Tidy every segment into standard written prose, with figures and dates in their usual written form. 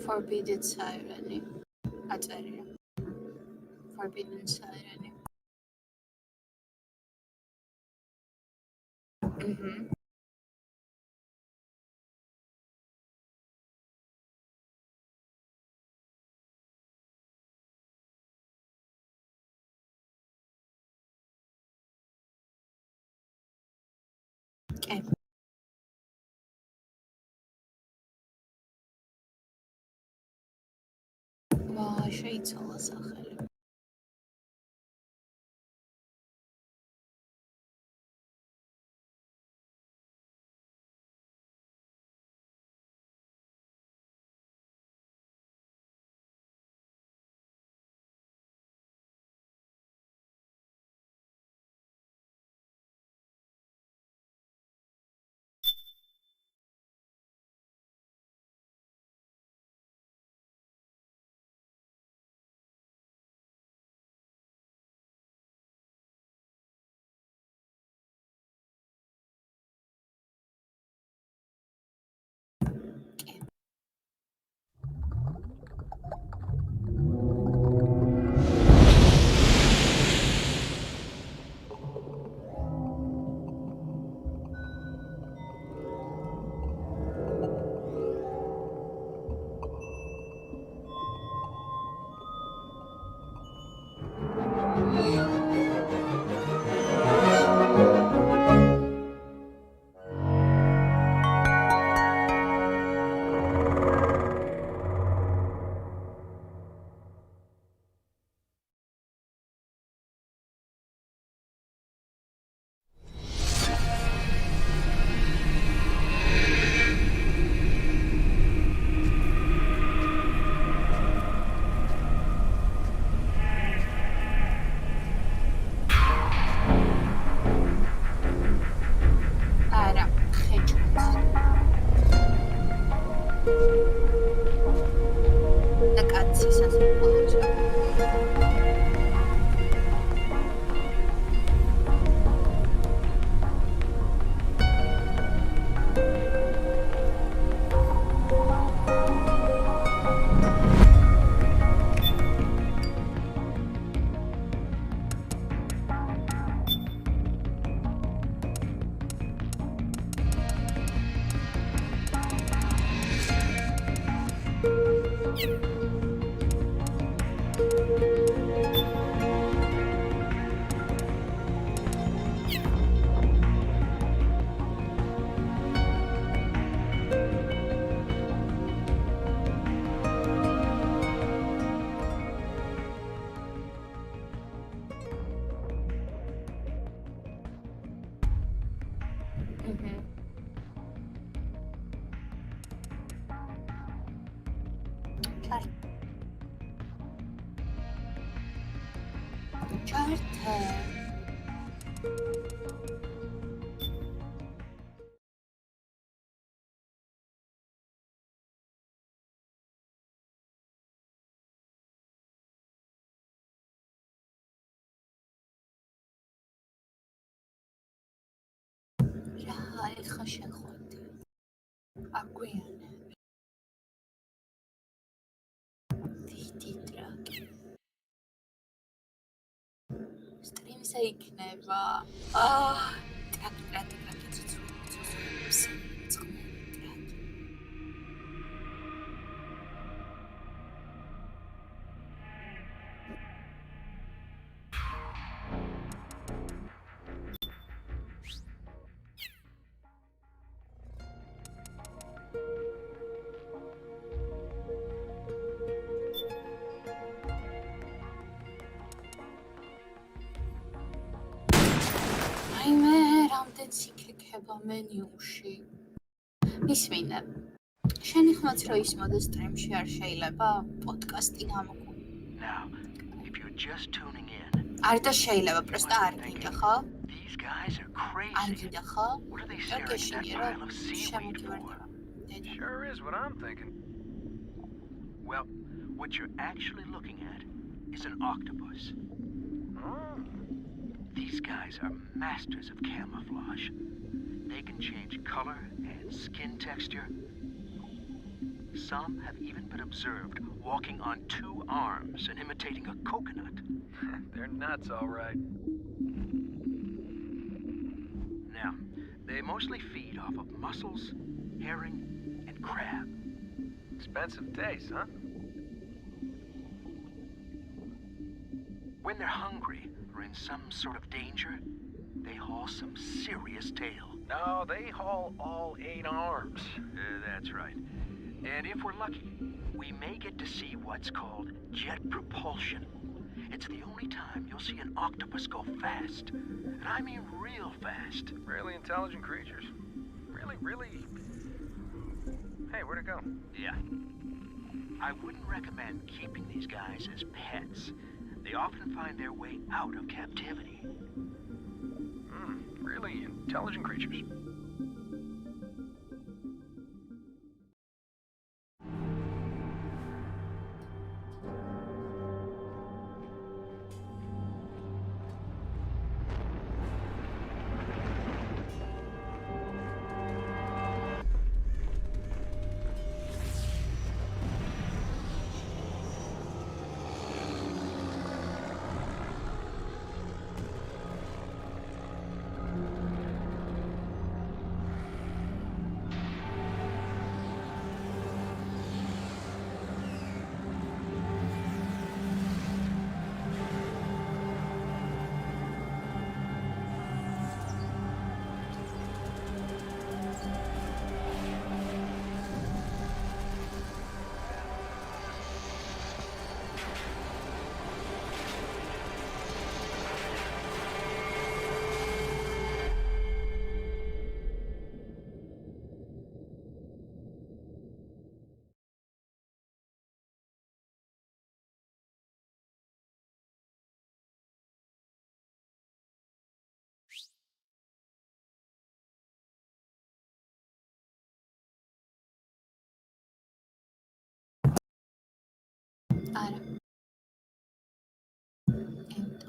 Forbidden Siren-ი. აწერია. Forbidden Siren-ი. კი. ვა, შეიცვალა სახელი. ეხა შეხვედი. აგვიანები. დიდი ტრაკი. სტრიმზე იქნება. ტრაკი ცუცუს. მენიუში. ისმინე. შენი ხმაც რო ისმოდეს სტრიმში არ შეიძლება პოდკასტი გამოგვი. Now, if you're just tuning in. არ და შეიძლება, პროსტა არ გინდა, ხო? These guys are crazy. არ გინდა, ხო? What are they staring at that pile of seaweed for? Sure is what I'm thinking. Well, what you're actually looking at is an octopus. These guys are masters of camouflage. They can change color and skin texture. some have even been observed walking on 2 arms and imitating a coconut. They're nuts, all right. Now, they mostly feed off of mussels, herring, and crab. Expensive taste, huh? When they're hungry or in some sort of danger, they haul some serious tail. No, they haul all 8 arms. That's right. And if we're lucky, we may get to see what's called jet propulsion. It's the only time you'll see an octopus go fast. And I mean real fast. Really intelligent creatures. Really... Hey, where'd it go? Yeah. I wouldn't recommend keeping these guys as pets. They often find their way out of captivity. Really intelligent creatures. არა. ემტო.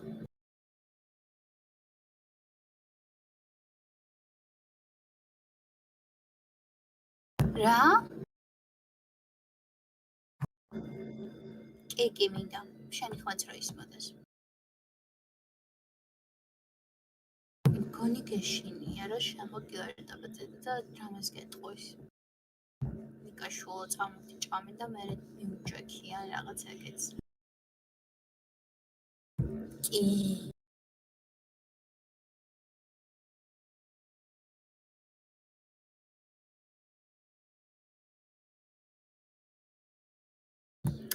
რა? კი, მინდა. შენი ხმაც რო ისმოდეს. მგონი გეშინია, რომ შემოგიარდაბაზე და რამეს გეტყვის. ნიკაშულო წამოდი ჭამე და მერე მიუჭექი ან რაღაც ეგეც. კი.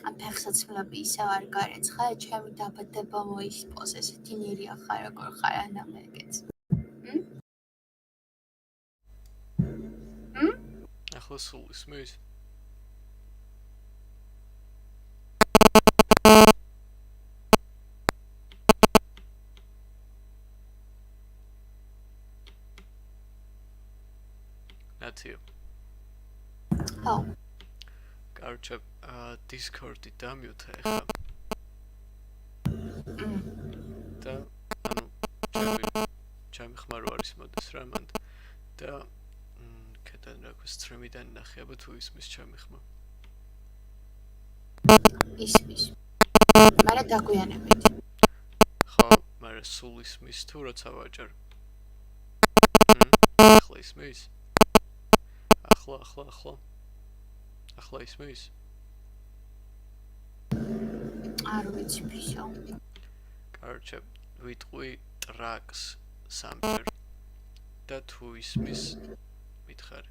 ამ ფეხსაცმლები ისევ არ გარეცხა, ჩემი დაბადება მოისპოს, ესეთი ნირია ხარ, როგორ ხარ, ანა მეგეც. ახლა სულ ისმის? ნათიო. ხო. კარჩა, Discord-ი დამიუთა ახლა. და ანუ ჩემი ხმარო არის მოდის რა მანდ და კეთან რა ქვია სტრიმიდან ნახე აბა თუ ისმის ჩემი ხმა. ისმის. მაგრამ დაგვიანებით. ხო, მაგრამ სულ ისმის თუ როცა ვაჭარ. ახლა ისმის? ახლა ისმის? არ ვიცი ფიშო. კარჩა, ვიტყვი ტრაკს სამჯერ და თუ ისმის მითხარი.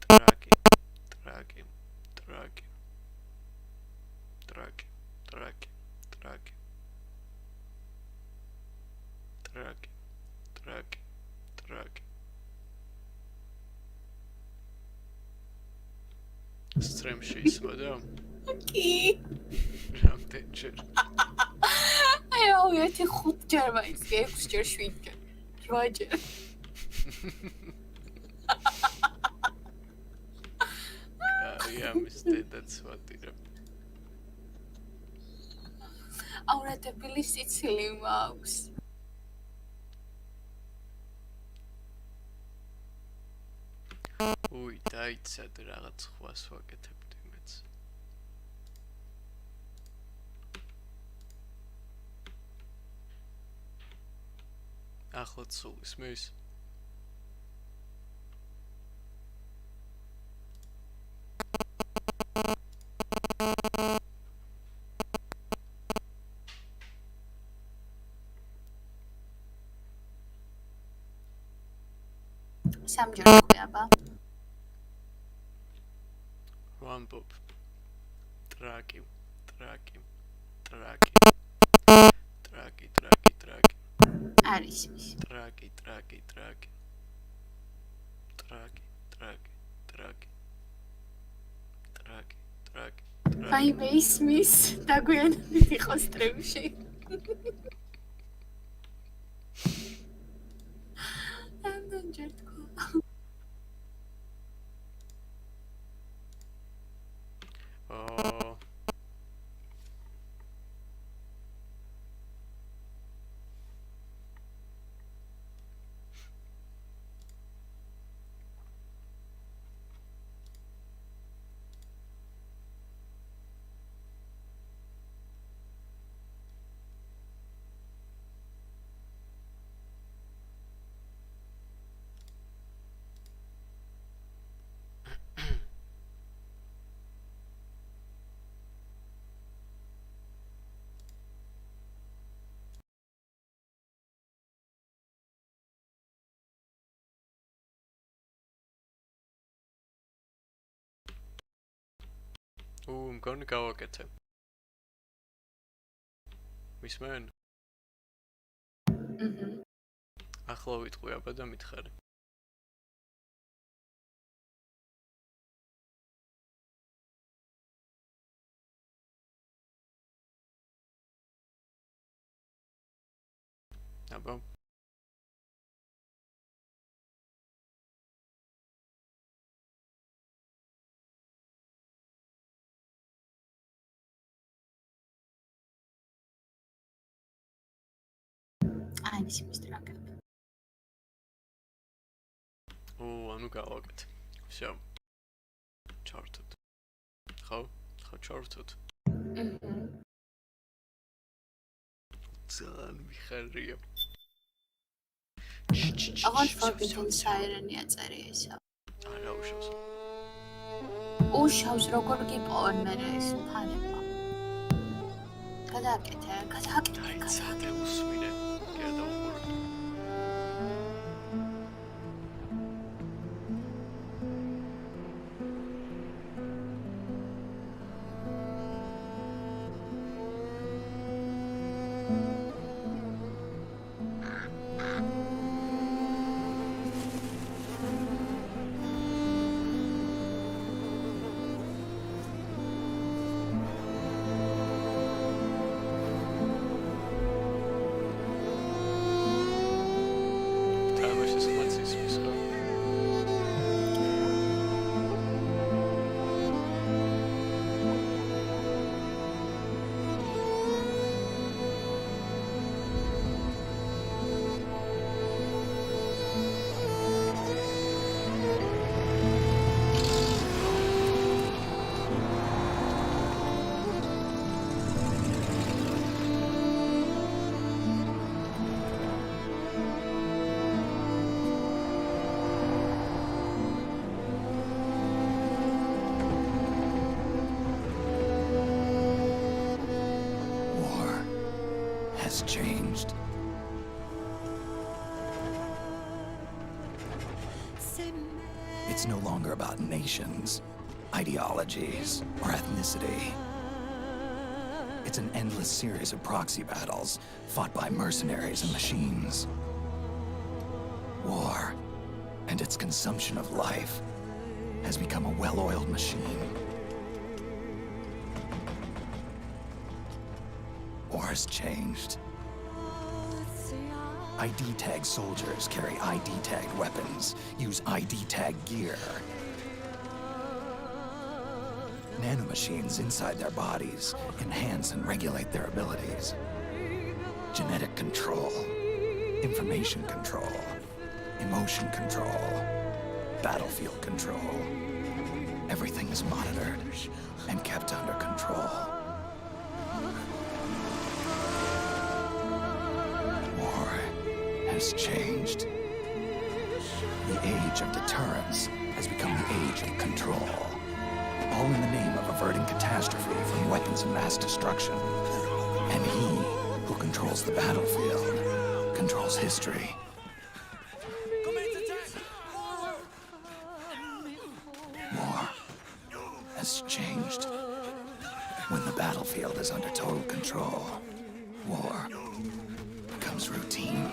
ტრაკი. სტრიმში ისმოდა? კი. რამდენჯერ? აი, ერთი 5 ჯერ მაინც, 6 ჯერ, 7 ჯერ, 8 ჯერ. Yeah, mistake, that's what it is. აურადებელი სიცილი მაქვს. უი, დაიცადე, რაღაც ხვას ვაკეთებდი მეც. ახლაც სულ ისმის? სამჯერ გვიაბა. ვამბობ. ტრაკი. არის ის. ტრაკი. რაიმე ისმის დაგვიანებით იყოს სტრიმში. ამდენჯერ თქვა. მგონი გავაკეთე. მისმენ? ახლა ვიტყვი აბა და მითხარი. აბა. არის ის ტრაკები. ანუ გავაკეთე. всё. ჩავერთოთ. ხო ჩავერთოთ. ძალიან მიხარია. აღარ ფორბიდენ საირენი აწერია ისა. არა უშავს. უშავს როგორ გიპოვენ მე ეს თანება. გადააკეთე. დაიცადე უსმინე. გადაუყურე. Changed. It's no longer about nations, ideologies, or ethnicity. It's an endless series of proxy battles fought by mercenaries and machines. War and its consumption of life has become a well-oiled machine. War has changed. ID-tagged soldiers carry ID-tagged weapons, use ID-tagged gear. Nanomachines inside their bodies enhance and regulate their abilities. Genetic control, information control, emotion control. battlefield control. Everything is monitored and kept under control. War has changed. The age of deterrence has become the age of control. All in the name of averting catastrophe from weapons of mass destruction. And he who controls the battlefield controls history. War has changed. When the battlefield is under total control, war becomes routine.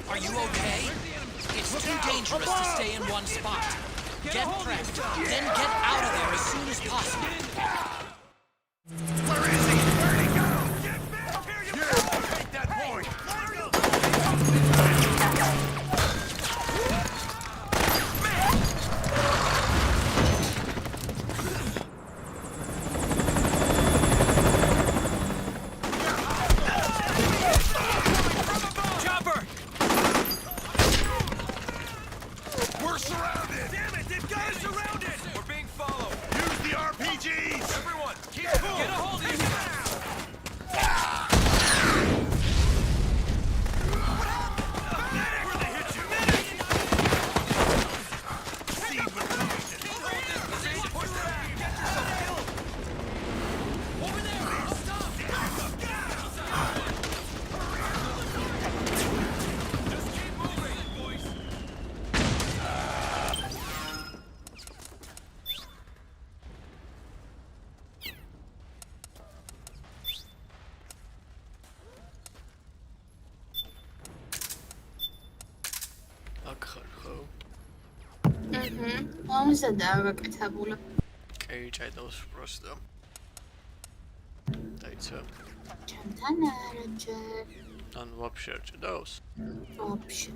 Are you okay? It's too dangerous to stay in one spot. Get prepped, then get out of there as soon as possible. Where is he? Where'd he go? Get back here, you take that point! Chopper! We're surrounded! Damn it, they've got us surrounded! We're being followed! Use the RPGs! Everyone, keep cool! Get a hold of yourself! Where'd they hit you? Seed with position! Hold this position! Push back! Get yourself killed! Over there! Stop! Just keep moving, boys! აქ ხარ ხო? მომზადა გაკეთებული. კი, ჭედავს просто. დაიცა. ჩემთან არა ჯერ. ან вообще არ ჭედავს? Вообще.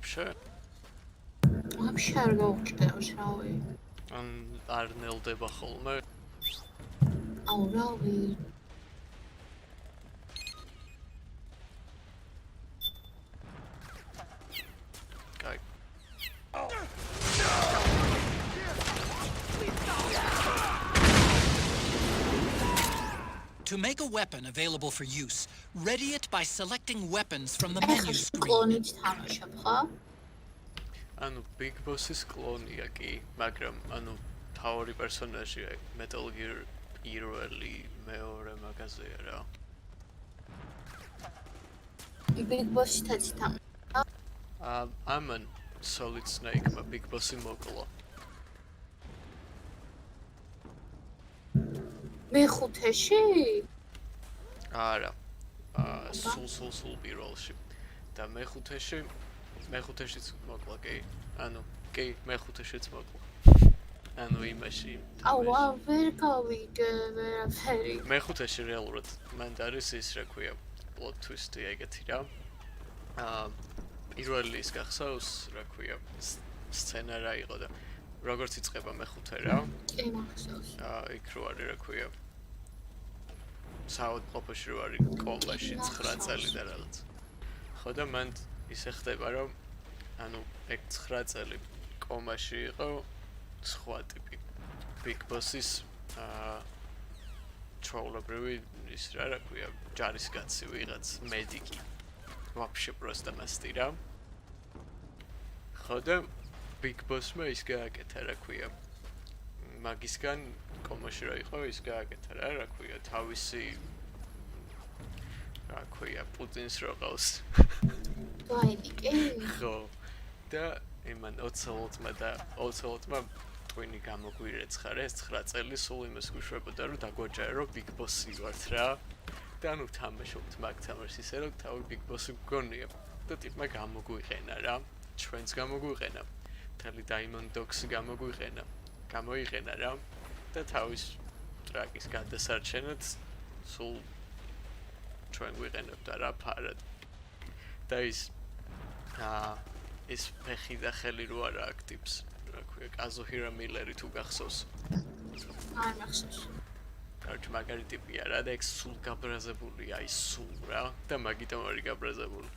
вообще? Вообще არ გაუჭდავს, რავი. ან არ ნელდება ხოლმე? აუ, რავი. კაი. To make a weapon available for use, ready it by selecting weapons from the ეხლა menu screen. კლონით თამაშობ, ხო? ანუ Big Boss-ის კლონია კი, მაგრამ ანუ თავი პერსონაჟია Metal Gear პირველი, მეორე მაგაზია რა. Big Boss-ითაც თამაშობ. ამან Solid Snake-მა Big Boss-ი მოკლა. მეხუთეში? არა. სულ პირველში. და მეხუთეშიც მოკლა კი. ანუ კი, მეხუთეშიც მოკლა. ანუ იმაში. აუ, ვერ გავიგე ვერაფერი. მეხუთეში რეალურად მან არის ის რა ქვია, plot twist-ი ეგეთი რა. პირველი ის გახსოვს, რა ქვია, სცენა რა იყო და როგორც იწყება მეხუთე რა. კი, მახსოვს. იქ რო არის რა ქვია. საავადმყოფოში რო არის კომბაში 9 წელი და რაღაც. ხო და მან ისე ხდება რომ ანუ ეგ 9 წელი კომაში იყო სხვა ტიპი Big Boss-ის ჩვეულებრივი ის რა ქვია ჯარისკაცი ვიღაც მედიკი вообще просто მასტირა ხო და Big Boss-მა ის გააკეთა რა ქვია მაგისგან კომაში რა იყო ის გააკეთა რა ქვია თავისი რა ქვია პუტინს რო ყავს გაიგე ხო და იმან ოცოლოტმა ტვინი გამოგვირეცხა ეს 9 წელი სულ იმას გვიშვებოდა რომ დაგვაჯერა რომ Big Boss-ი ვართ რა და ანუ თამაშობთ მაგ თამაშს ისე რომ თავი Big Boss-ი გგონია და ტიპმა გამოგვიყენა რა ჩვენს გამოგვიყენა მთელი Diamond Dogs გამოიყენა რა და თავის ტრაკის გადასარჩენად სულ ჩვენ გვიყენებდა რა ფარად და ის ფეხი და ხელი რო არა აქტივს რა ქვია კაზოჰირა მილერი თუ გახსოვს არ მახსოვს კარგი მაგარი ტიპია რა და ეგ სულ გაბრაზებულია ის სულ რა და მაგიტომ არის გაბრაზებული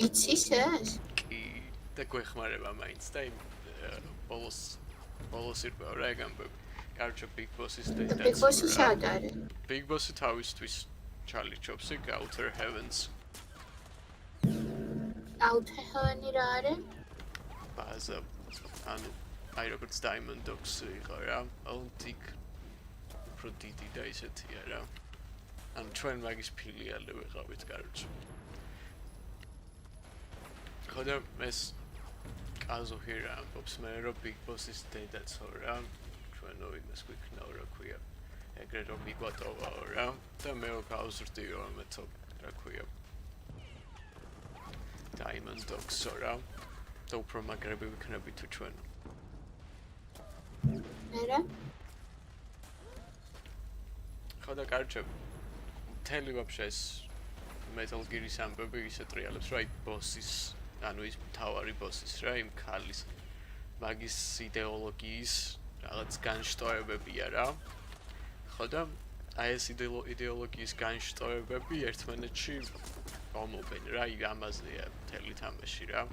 იცის ეს კი და გვეხმარება მაინც და იმ ბოლოს ირკვევა რა ეგ ამბები კარგი Big Boss-ის და Big Boss-ი სად არის Big Boss-ი თავისთვის ჩალიჩობს იქ Outer Heavens Outer Heaven-ი რა არის ბაზა ანუ აი როგორც Diamond Dogs იყო რა ოლტიკ უფრო დიდი და ისეთია რა ანუ ჩვენ მაგის ფილიალი ვიყავით კაროჩ ხო და ეს კაზოჰირა ამბობს მე რომ Big Boss-ის დედაცო რა ჩვენო იმას გვიქნაო რა ქვია ეგრე რომ მიგვატოვაო რა და მე გავზრდიო ამეთო რა ქვია Diamond Dogs რა და უფრო მაგრები ვიქნები თუ ჩვენ მერე ხო და კარჩე მთელი ვაფშე ეს Metal Gear-ის ამბები ისე ტრიალებს რა იმ ბოსის ანუ ის მთავარი ბოსის რა იმ ქალის მაგის იდეოლოგიის რაღაც განშტოებებია რა ხო და აი ეს იდეოლოგიის განშტოებები ერთმანეთში მომობენ რა აი ამაზეა მთელი თამაში რა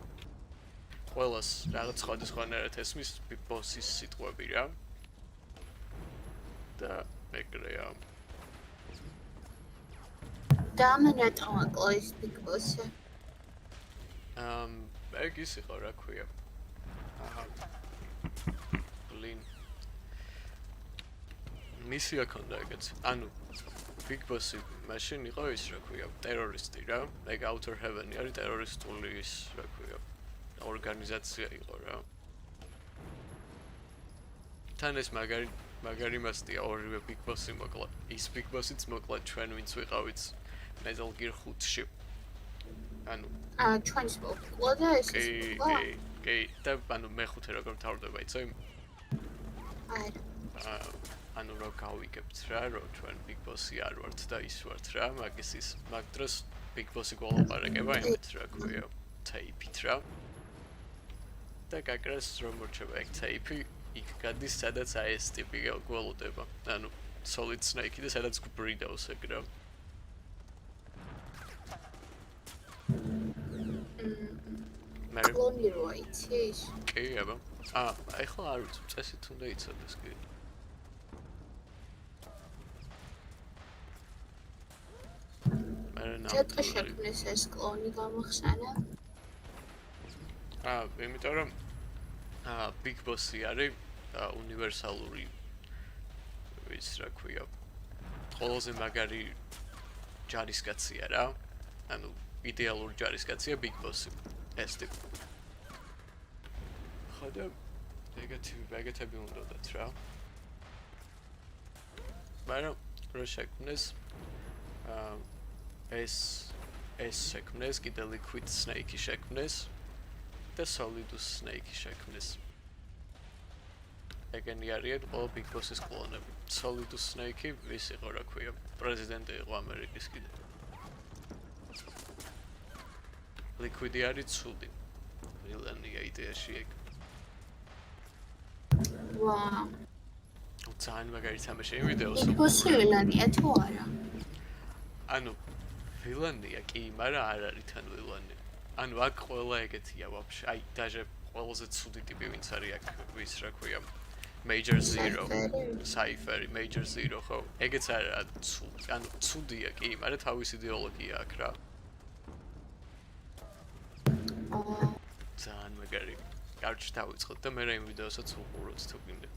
ყველას რაღაც სხვადასხვანაირად ესმის ბოსის სიტყვები რა და ეგრეა და მან რატომ აკლო ის Big Boss-ი ეგ ის იყო რა ქვია ბლინ მისია ქონდა ეგეც ანუ Big Boss-ი მაშინ იყო ის რა ქვია ტერორისტი რა ეგ Outer Heaven-ი არის ტერორისტული ის რა ქვია ორგანიზაცია იყო რა თან ეს მაგარი მასტია ორივე Big Boss-ი მოკლა ის Big Boss-იც მოკლა ჩვენ ვინც ვიყავით Metal Gear 5-ში ანუ ჩვენს მოკლა და ეს კი და ანუ მეხუთე როგორ მთავრდება იცი ანუ რო გავიგებთ რა რომ ჩვენ Big Boss-ი არ ვართ და ის ვართ რა მაგის ის მაგ დროს Big Boss-ი გველაპარაკება იმით რა ქვია ტეიპით რა და გაკრას რომ მორჩება ეგ ტეიპი იქ გადის სადაც აი ეს ტიპი გველოდება ანუ Solid Snake-ი და სადაც გვბრიდავს ეგ რა კლონი რო იცის კი აბა ეხლა არ ვიცი წესით უნდა იცოდეს კი ცოტა შექმნეს ეს კლონი გამახსენა იმიტომ რომ Big Boss-ი არის უნივერსალური ის რა ქვია ყველაზე მაგარი ჯარისკაცია რა ანუ იდეალური ჯარისკაცია Big Boss-ი ეს ტიპი ხო და ეგეთები უნდათ რა მაგრამ რო შექმნეს ეს შექმნეს კიდე Liquid Snake-ი შექმნეს და Solidus Snake-ი შექმნეს ეგენი არიან ყველა Big Boss-ის კლონები Solidus Snake-ი ის იყო რა ქვია პრეზიდენტი იყო ამერიკის კიდე Liquid-ი არის ცუდი ვილანია იდეაში ეგ ვაუ ძალიან მაგარი თამაში იმ ვიდეოს Big Boss-ი ვილანია თუ არა ანუ ვილანია კი, მაგრამ არ არის თან ვილანი. ანუ აქ ყველა ეგეთია ვაფშე. აი, დაჟე ყველაზე ცუდი ტიპი ვინც არის აქ ვის რა ქვია. Major Zero, Cypher, Major Zero, ხო? ეგეც არა ცუდი. ანუ ცუდია კი, მაგრამ თავის იდეოლოგია აქვს რა. ძალიან მაგარი. კარჩ დავიწყოთ და მე რა იმ ვიდეოსაც უყუროთ თუ გინდა.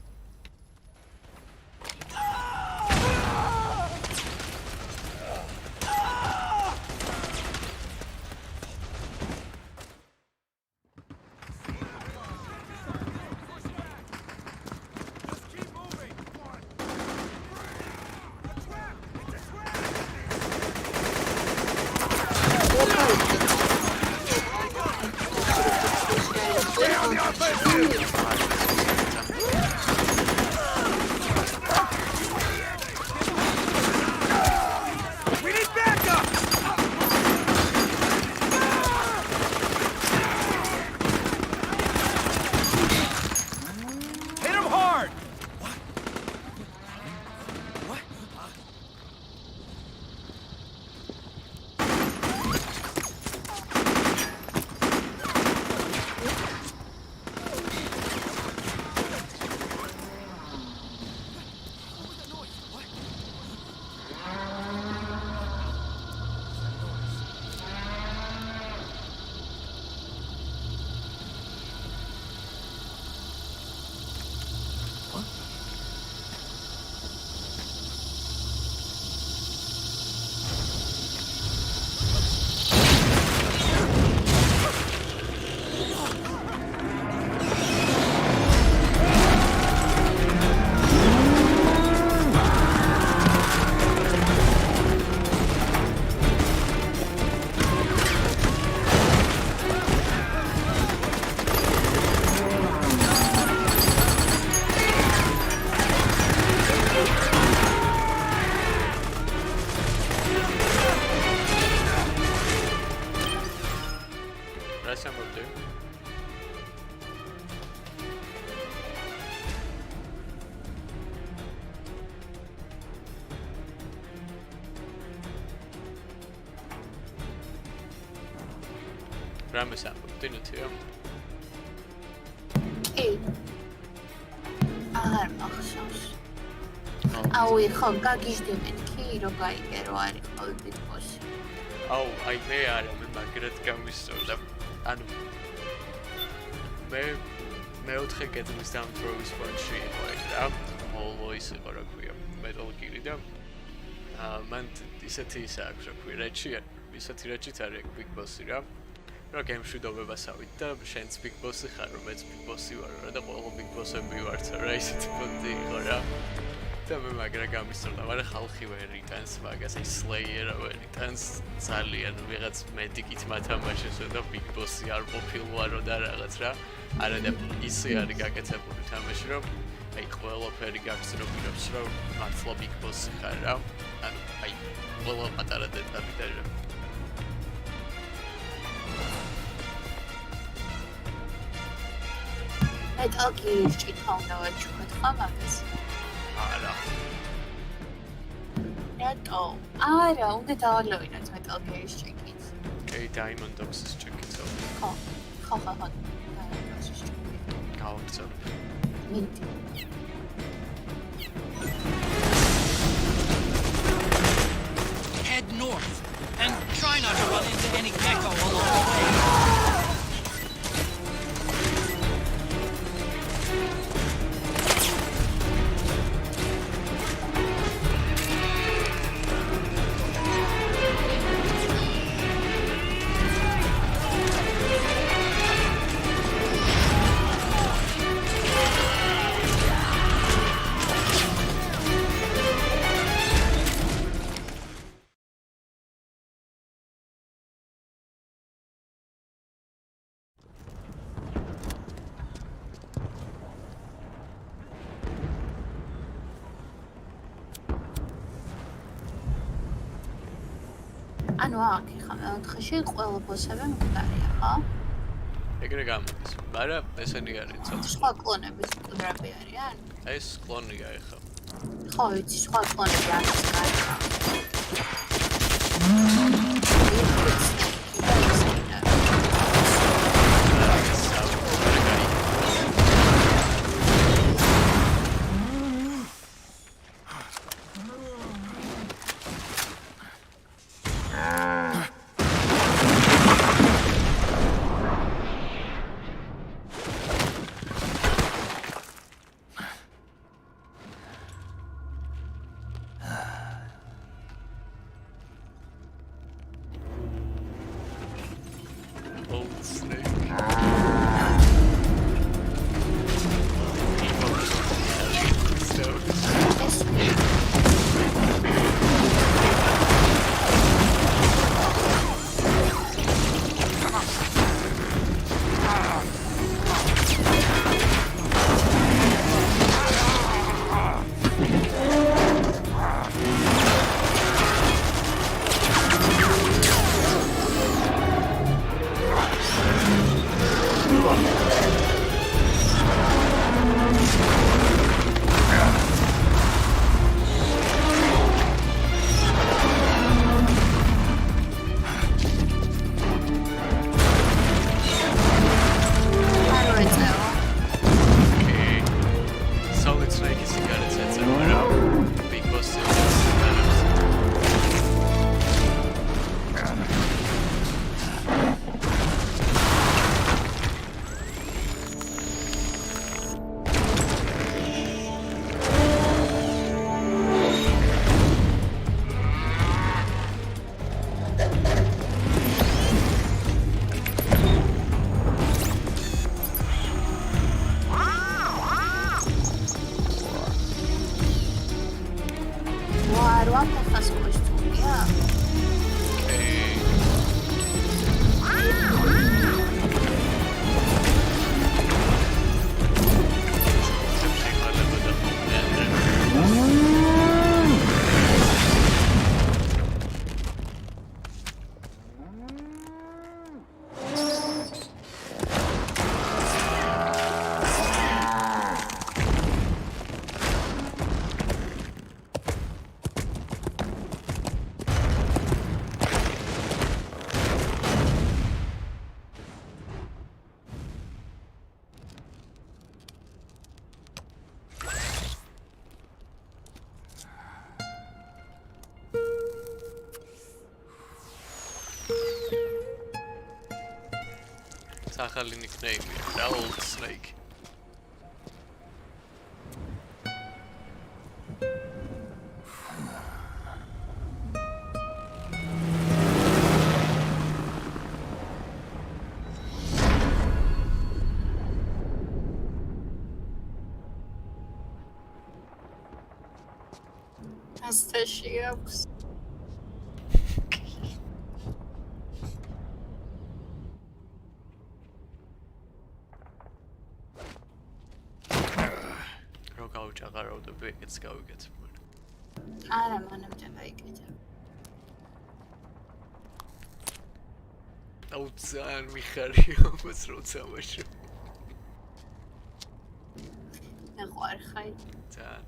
რამეს ამბობ დინეთია? კი. აღარ მახსოვს. აუ, ხო, გაგიჟდებენ კი, რომ გაიგერო არის ყოველ ბიტბოსი. აუ, აი მე არა, მე მაგრად გამისწორდა. ანუ მე მეოთხე კედლის დამთროვის პონჩი იყო ეგ რა. ხოლო ის იყო რა ქვია, Metal Gear და მან ისეთი ის აქვს რა ქვია, რეჩი, ისეთი რეჩით არის Big Boss-ი რა. რა გემშვიდობებასავით და შენც Big Boss-ი ხარ, რომ მეც Big Boss-ი ვარ რა და ყველა Big Boss-ები ვართ რა, ისეთი პონტი იყო რა. და მე მაგრა გამისწორდა, მაგრამ ხალხი ვერ იტანს მაგას, აი Slayer-ა ვერ იტანს ძალიან ვიღაც მედიკით მათამაშეს და Big Boss-ი არ ყოფილვარო და რაღაც რა. არა და ისე არის გაკეთებული თამაში, რომ აი ყველაფერი გაგზნობინებს, რომ მართლა Big Boss-ი ხარ რა. ანუ აი ყველა პატარა დეტალი და რა. Metal Gear-ის ჭიქა უნდა ვაჩუქოთ ხა მაგას? არა. რატო? არა, უნდა დავალოვინოთ Metal Gear-ის ჭიქით. კი, Diamond Dogs-ის ჭიქით. ხო, Diamond Dogs-ის ჭიქით. გავაგზავნე. მინდი. Head north and try not to run into any gecko along the way. ანუ აქ ხა მეოთხეში ყველა ბოსები მკვდარია, ხო? ეგრე გამოდის. მაგრამ ესენი არის ცოტა. სხვა კლონების მკვდრები არიან? ეს კლონია ეხა. ხო, ვიცი, სხვა კლონები არის. ახალი nickname-ია რა, Old Snake. ასტაში აქვს. რო გავუჭაღარავდები, ეგეც გავიგეთ. არა, მანამდე ვაიკეთებ. აუ ძალიან მიხარია ამას რო წამაშო. მე ყარ ხაი. ძალიან.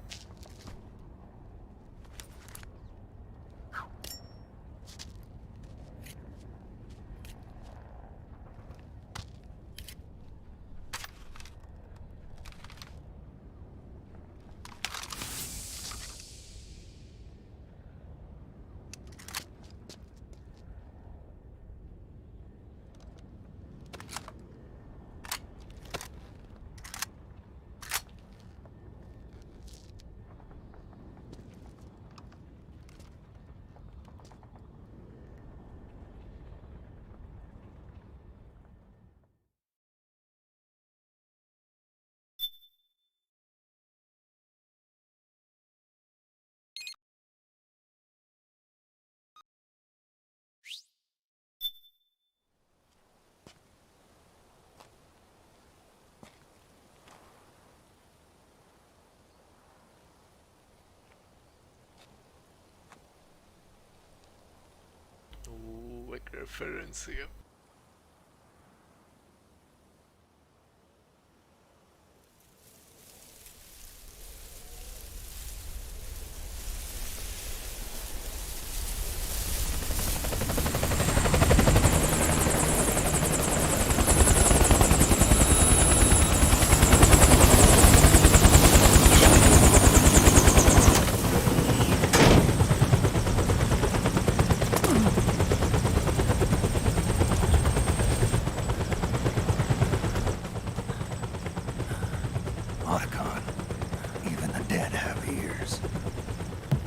Like reference here.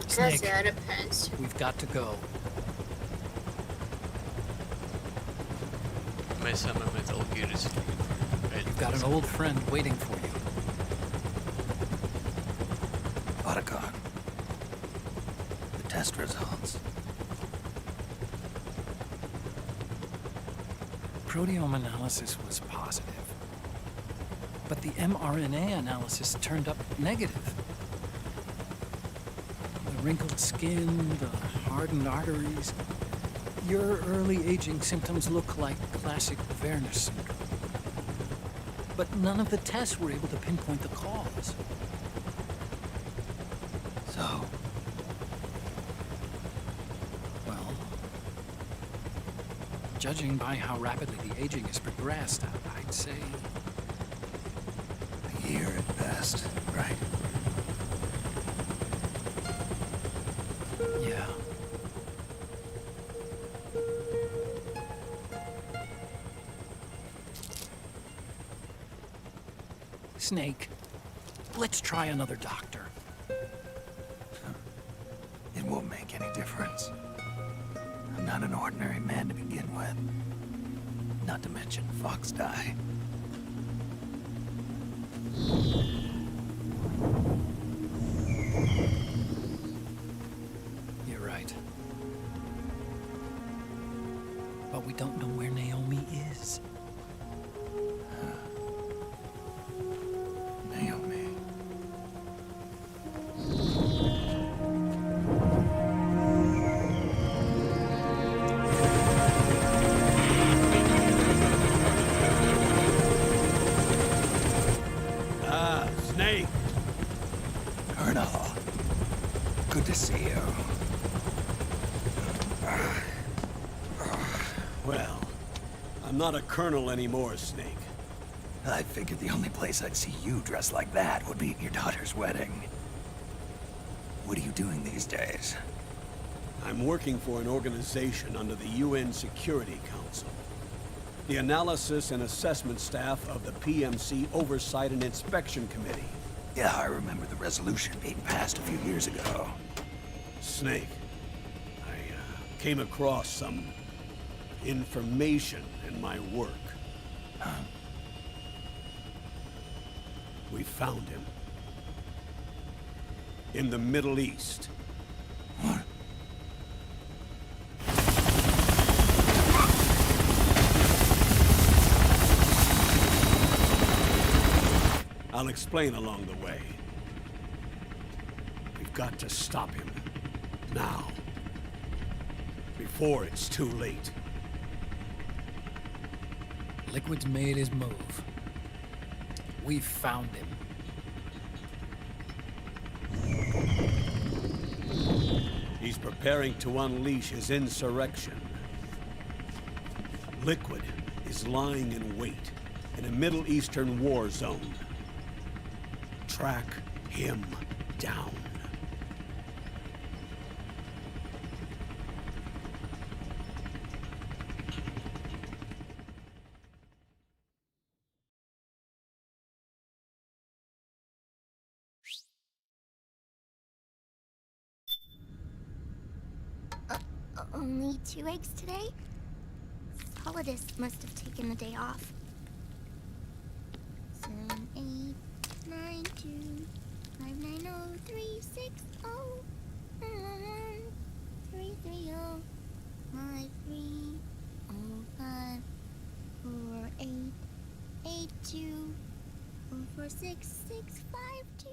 Snake, That's out of pants. we've got to go. მესამე Metal Gear-ის. You've got an old friend waiting for you. Otacon. The test results. Proteome analysis was positive, but the mRNA analysis turned up negative. The wrinkled skin, the hardened arteries. Your early aging symptoms look like classic Werner syndrome. But none of the tests were able to pinpoint the cause. So, Well, judging by how rapidly the aging has progressed, I'd say a year at best, right? yeah. Snake, let's try another doctor. It won't make any difference. I'm not an ordinary man to begin with. Not to mention Fox die. You're right. But we don't know where Naomi is. Naomi. Snake! Colonel. Good to see you. Well, I'm not a colonel anymore, Snake. I figured the only place I'd see you dressed like that would be at your daughter's wedding. What are you doing these days? I'm working for an organization under the UN Security Council. The Analysis and Assessment Staff of the PMC Oversight and Inspection Committee. Yeah, I remember the resolution being passed a few years ago. Snake, I came across some information in my work. Huh? We found him. In the Middle East. What? I'll explain along the way. We've got to stop him. Now. Before it's too late. Liquid's made his move. We found him. He's preparing to unleash his insurrection. Liquid is lying in wait in a Middle Eastern war zone. Track him down. Only 2 eggs today? Solidus must have taken the day off. 7, 8, 9, 2, 5, 9, 0, 3, 6, 0, 3, 3, 0, 5, 3, 0, 5, 4, 8, 8, 2, 4, 4, 6, 6, 5, 2.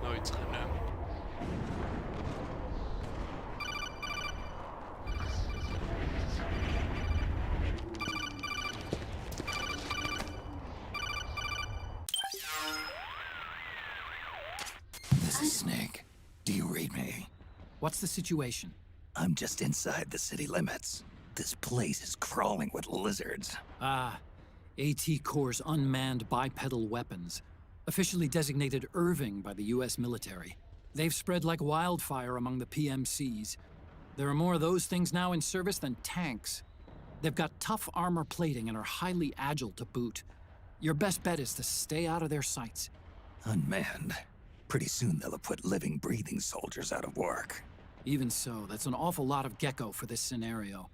მოიწყენა. This is Snake. Do you read me? What's the situation? I'm just inside the city limits. This place is crawling with lizards. Ah, AT Corps' unmanned bipedal weapons. Officially designated Irving by the US military. They've spread like wildfire among the PMCs. There are more of those things now in service than tanks. They've got tough armor plating and are highly agile to boot. Your best bet is to stay out of their sights. Unmanned. Pretty soon they'll have put living, breathing soldiers out of work. Even so, that's an awful lot of gecko for this scenario.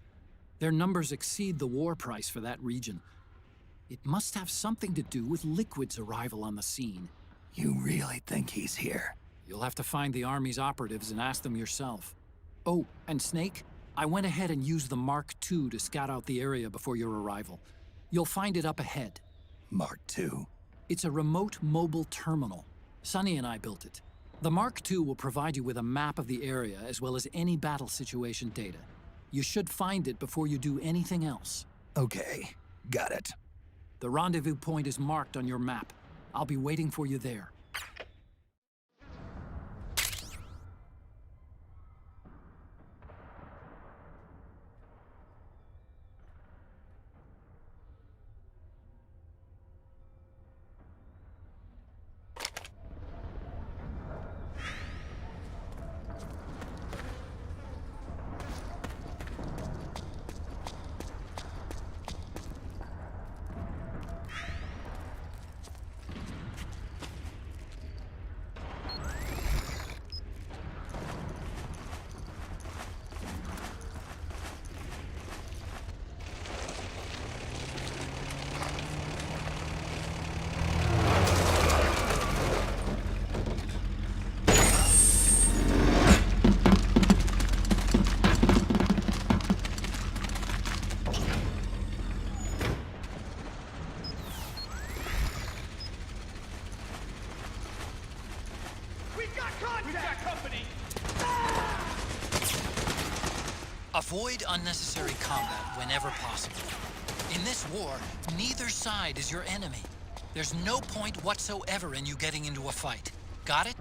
Their numbers exceed the war price for that region. It must have something to do with Liquid's arrival on the scene. You really think he's here? You'll have to find the Army's operatives and ask them yourself. Oh, and Snake, I went ahead and used the Mark II to scout out the area before your arrival. You'll find it up ahead. Mark II? It's a remote mobile terminal. Sonny and I built it. The Mark II will provide you with a map of the area as well as any battle situation data. You should find it before you do anything else. Okay, got it. The rendezvous point is marked on your map. I'll be waiting for you there. Avoid unnecessary combat whenever possible. In this war, neither side is your enemy. There's no point whatsoever in you getting into a fight. Got it?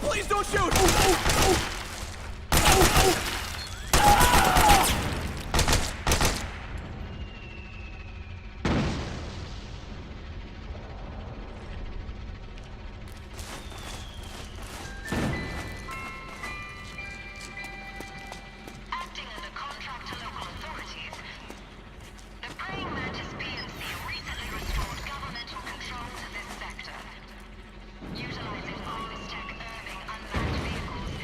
Please don't shoot! Acting under contract to local authorities, the Praying Mantis PNC recently restored governmental control to this sector. Utilizing Armis Tech Irving unmanned vehicles,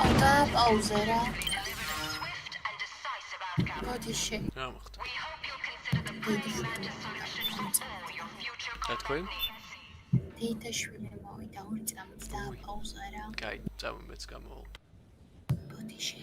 آدم آوزرا delivered a swift and decisive outcome. بادیشه რა მოხდა? We hope you'll consider the Praying Mantis solution for all your future თქვი? combat needs. დეიდაშვილი მოვიდა 2 წამით და აპაუზარა კაი, წამო მეც გამოვალ. ბოდიში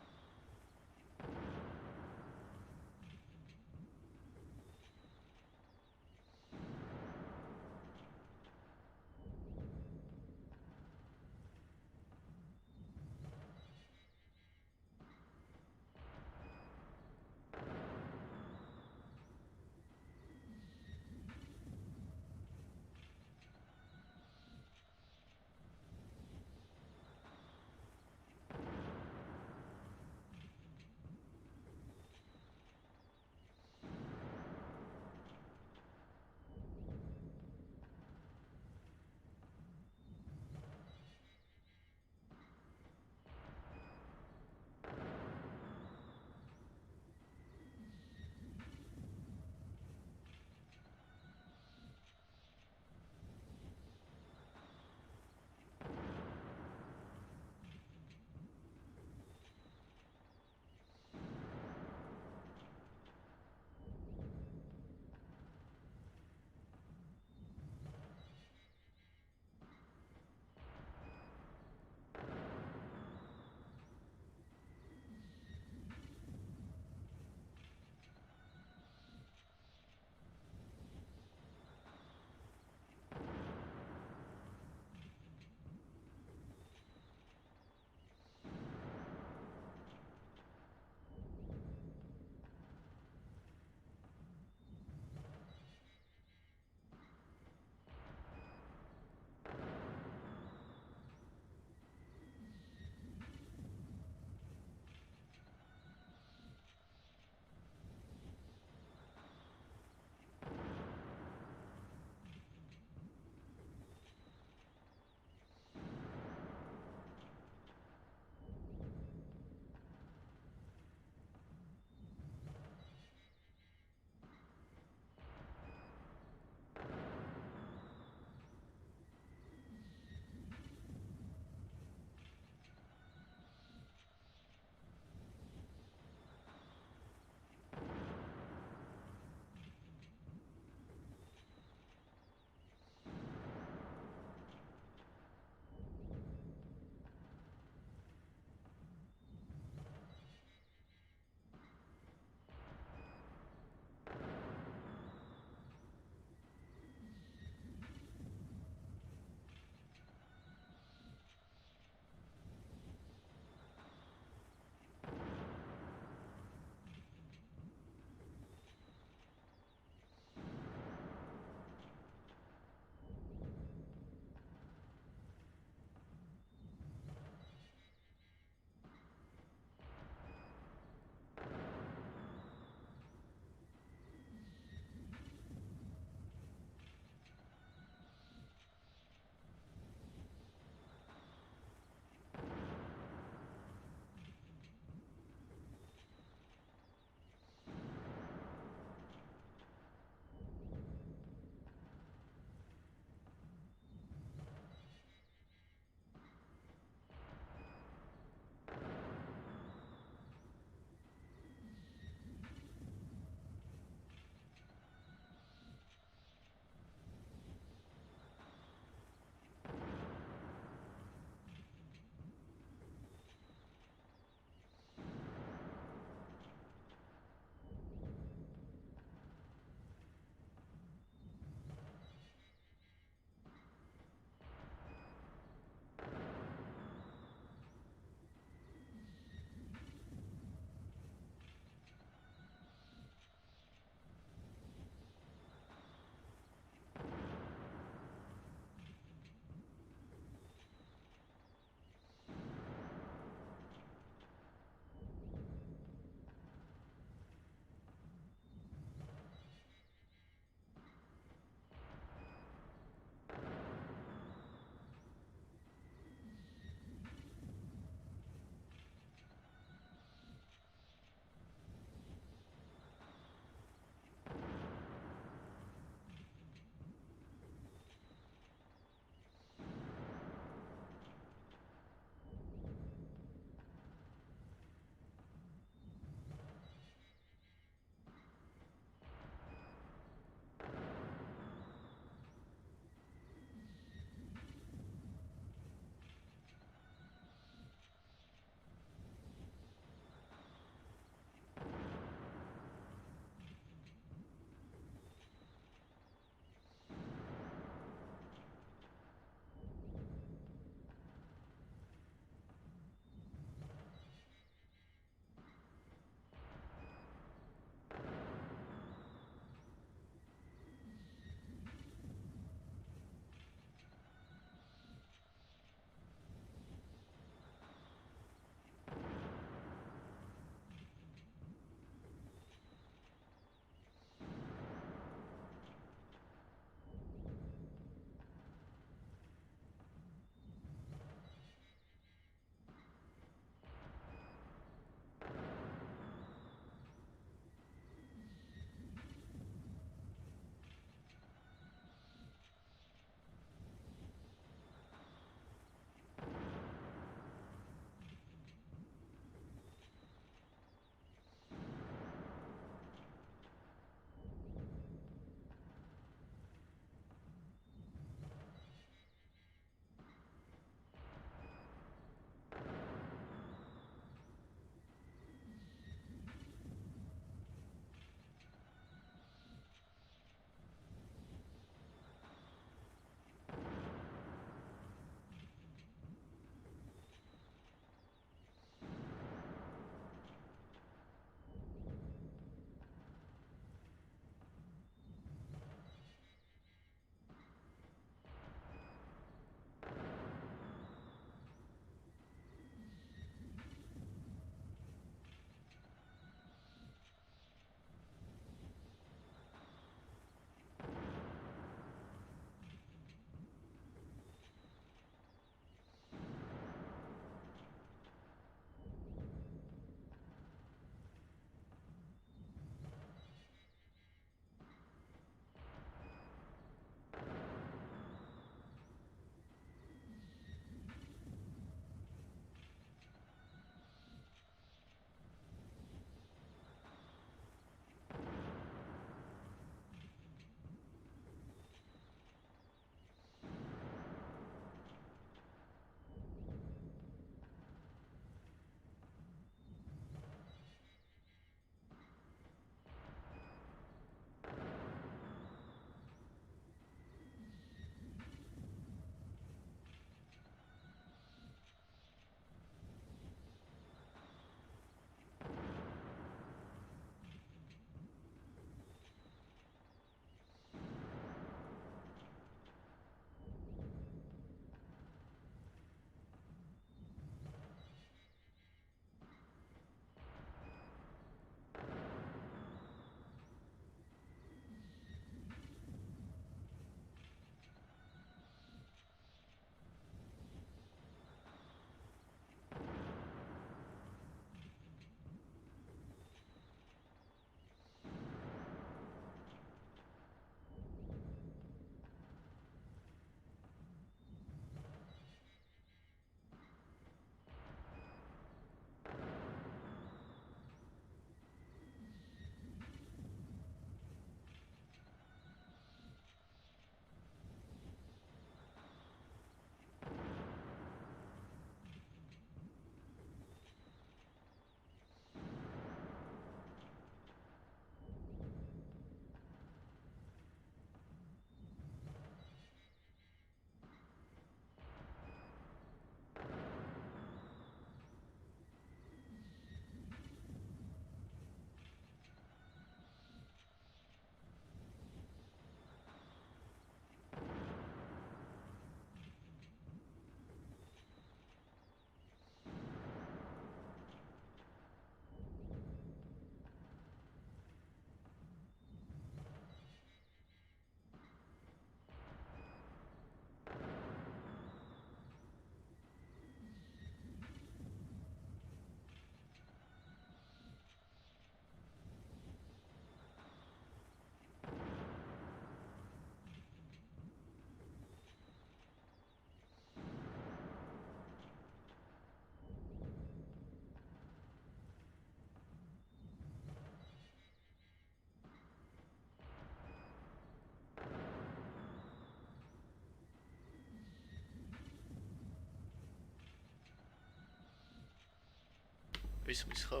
ისმის ხო?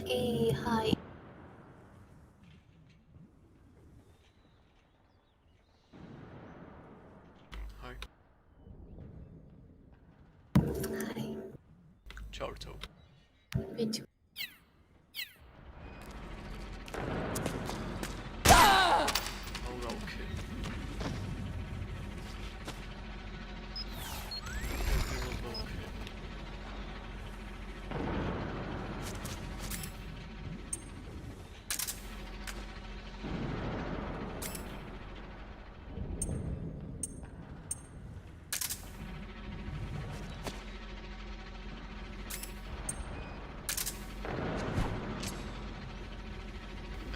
კი, ჰაი. Hi. ჰაი. Ciao. ვიჯ. Oh, okay.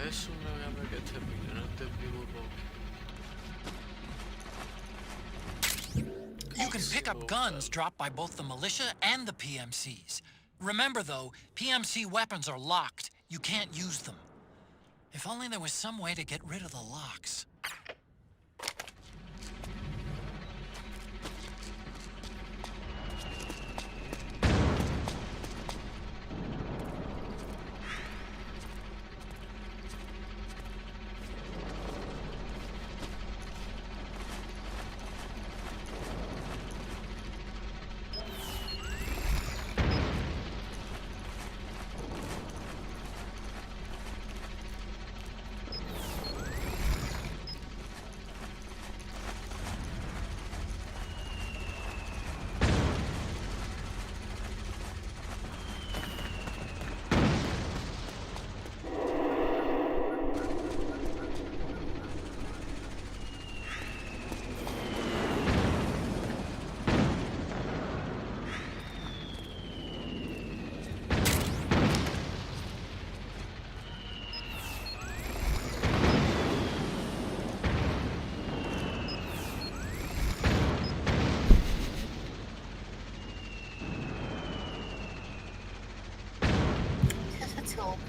ეს უნდა გამეკეთებინა რა დებილობა. You can pick up guns dropped by both the militia and the PMCs. Remember though, PMC weapons are locked. You can't use them. If only there was some way to get rid of the locks.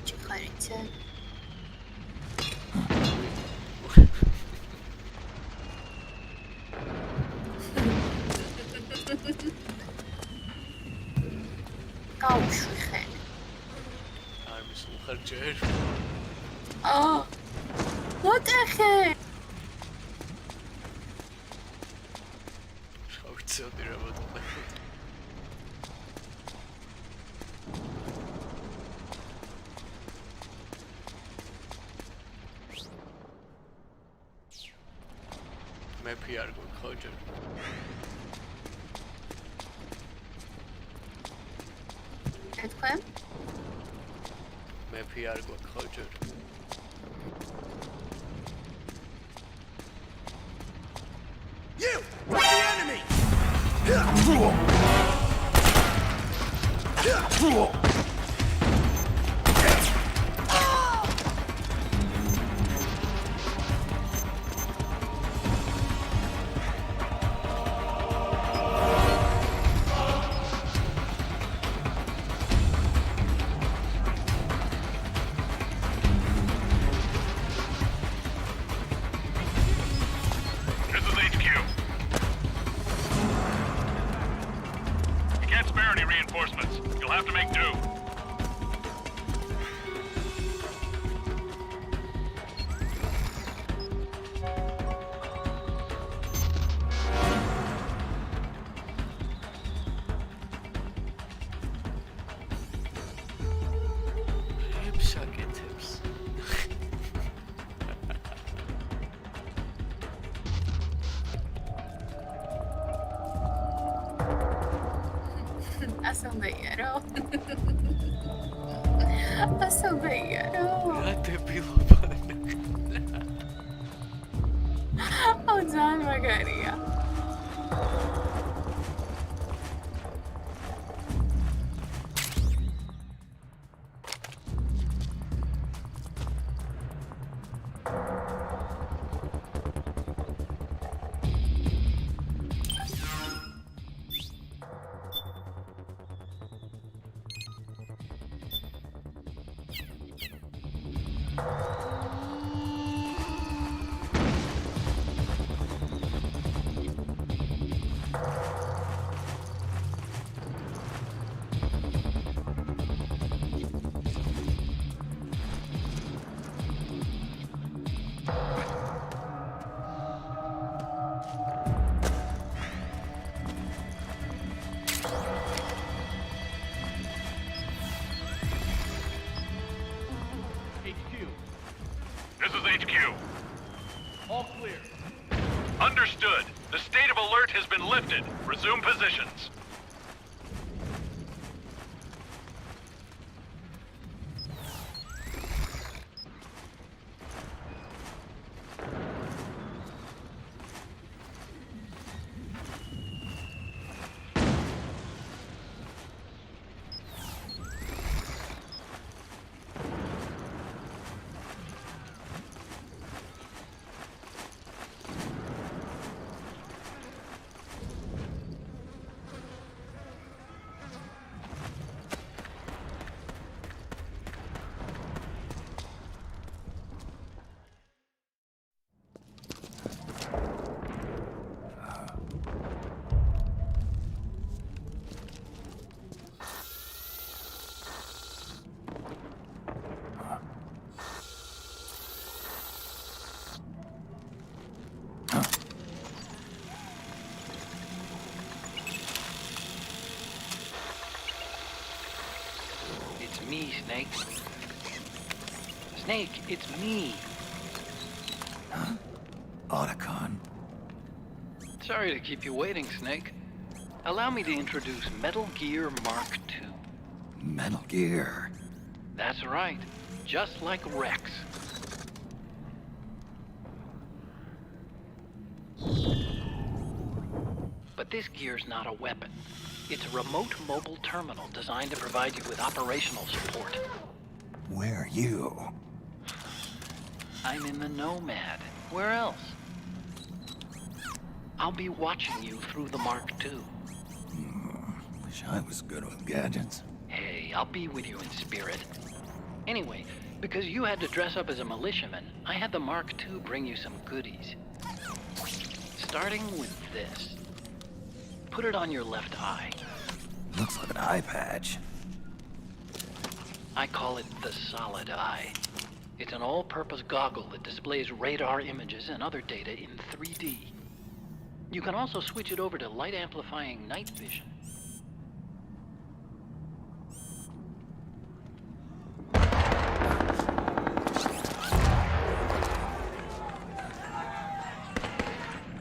ბიჭი ხარ იცი? გაუშვი ხელი. არ მისულხარ ჯერ. მოტეხე. შევიცოდი რა მოწყდა. მეფი არ გქო ჯერ. ეთქვენ? მეფი არ გქო ჯერ. You! The enemy! You'll have to make do. რა დებილობა. ძალიან მაგარია. This is HQ. All clear. Understood. The state of alert has been lifted. Resume positions. It's me, Snake. Snake, it's me. Otacon. Sorry to keep you waiting, Snake. Allow me to introduce Metal Gear Mark II. Metal Gear. That's right. Just like Rex. But this gear's not a weapon. It's a remote mobile terminal designed to provide you with operational support. Where are you? I'm in the Nomad. Where else? I'll be watching you through the Mark II. Wish I was good with gadgets. Hey, I'll be with you in spirit. Anyway, because you had to dress up as a militiaman, I had the Mark II bring you some goodies. Starting with this. Put it on your left eye. Looks like an eye patch. I call it the Solid Eye. It's an all-purpose goggle that displays radar images and other data in 3D. You can also switch it over to light-amplifying night vision.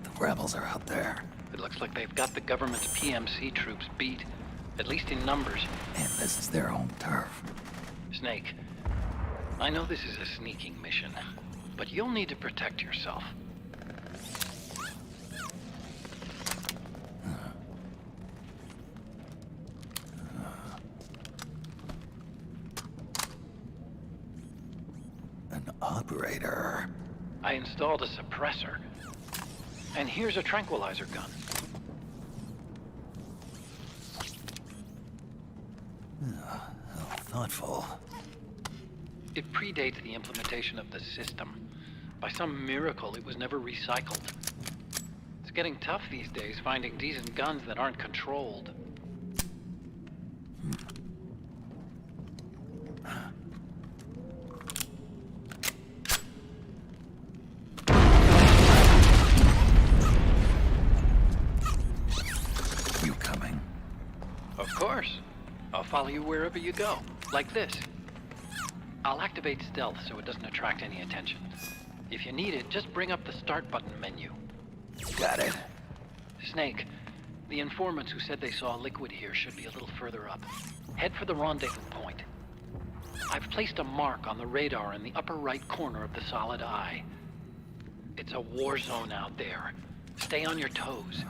The rebels are out there. It looks like they've got the government's PMC troops beat, at least in numbers. And this is their home turf. Snake, I know this is a sneaking mission, but you'll need to protect yourself. An operator. I installed a suppressor. And here's a tranquilizer gun. How thoughtful. It predates the implementation of the system. By some miracle, it was never recycled. It's getting tough these days finding decent guns that aren't controlled. You coming? Of course. I'll follow you wherever you go, like this. I'll activate stealth so it doesn't attract any attention. If you need it, just bring up the start button menu. Got it. Snake, the informants who said they saw liquid here should be a little further up. Head for the rendezvous point. I've placed a mark on the radar in the upper right corner of the Solid Eye. It's a war zone out there. Stay on your toes.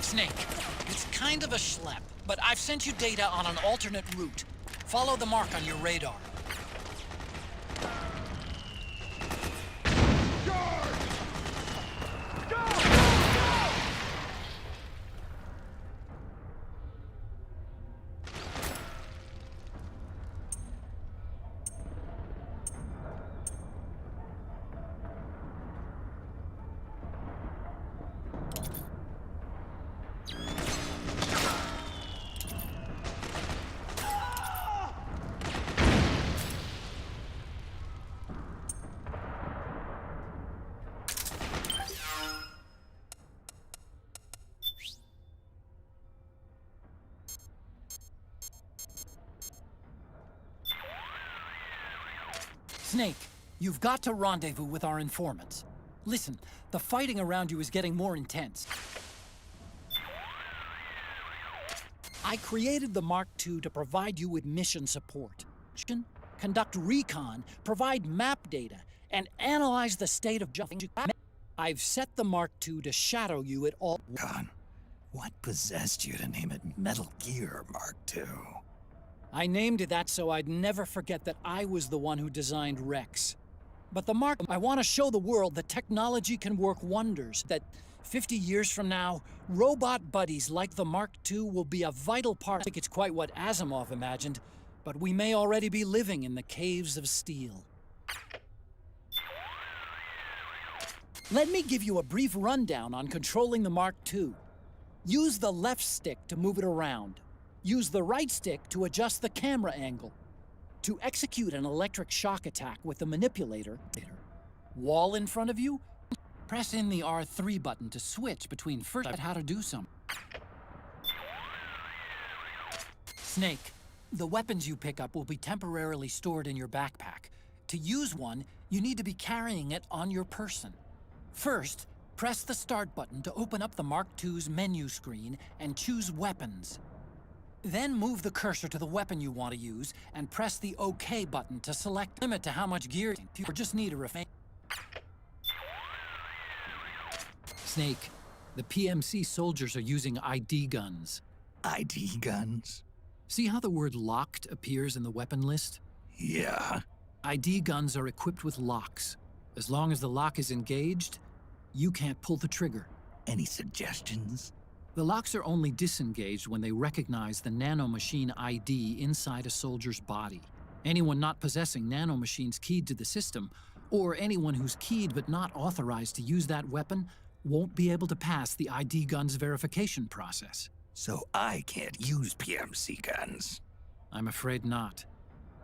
Snake, it's kind of a schlep. but I've sent you data on an alternate route. Follow the mark on your radar. Snake, you've got to rendezvous with our informants. Listen, the fighting around you is getting more intense. I created the Mark II to provide you with mission support. Conduct recon, provide map data, and analyze the state of things. I've set the Mark II to shadow you at all. Con, what possessed you to name it Metal Gear Mark II? I named it that so I'd never forget that I was the one who designed Rex. But the Mark, I want to show the world that technology can work wonders, that 50 years from now, robot buddies like the Mark II will be a vital part. I think it's quite what Asimov imagined, but we may already be living in the caves of steel. Let me give you a brief rundown on controlling the Mark II. Use the left stick to move it around. Use the right stick to adjust the camera angle. To execute an electric shock attack with the manipulator, wall in front of you, press in the R3 button to switch between first how to do something. Snake, the weapons you pick up will be temporarily stored in your backpack. To use one, you need to be carrying it on your person. First, press the start button to open up the Mark II's menu screen and choose Weapons. Then move the cursor to the weapon you want to use and press the OK button to select limit to how much gear you just need a refine. Snake, the PMC soldiers are using ID guns. ID guns? See how the word locked appears in the weapon list? Yeah. ID guns are equipped with locks. As long as the lock is engaged, you can't pull the trigger. Any suggestions? The locks are only disengaged when they recognize the nanomachine ID inside a soldier's body. Anyone not possessing nanomachines keyed to the system, or anyone who's keyed but not authorized to use that weapon, won't be able to pass the ID gun's verification process. So I can't use PMC guns? I'm afraid not.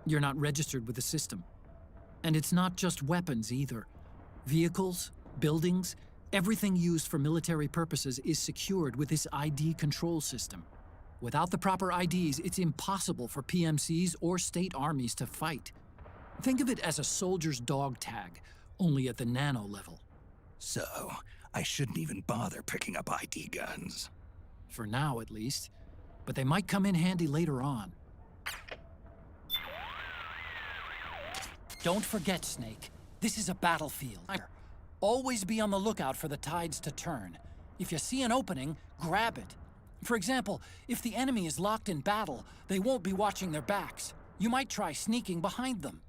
You're not registered with the system. And it's not just weapons either. Vehicles, buildings, everything used for military purposes is secured with this ID control system. Without the proper IDs, it's impossible for PMCs or state armies to fight. Think of it as a soldier's dog tag, only at the nano level. So, I shouldn't even bother picking up ID guns. For now, at least. But they might come in handy later on. Don't forget, Snake. This is a battlefield. Always be on the lookout for the tides to turn. If you see an opening, grab it. For example, if the enemy is locked in battle, they won't be watching their backs. You might try sneaking behind them.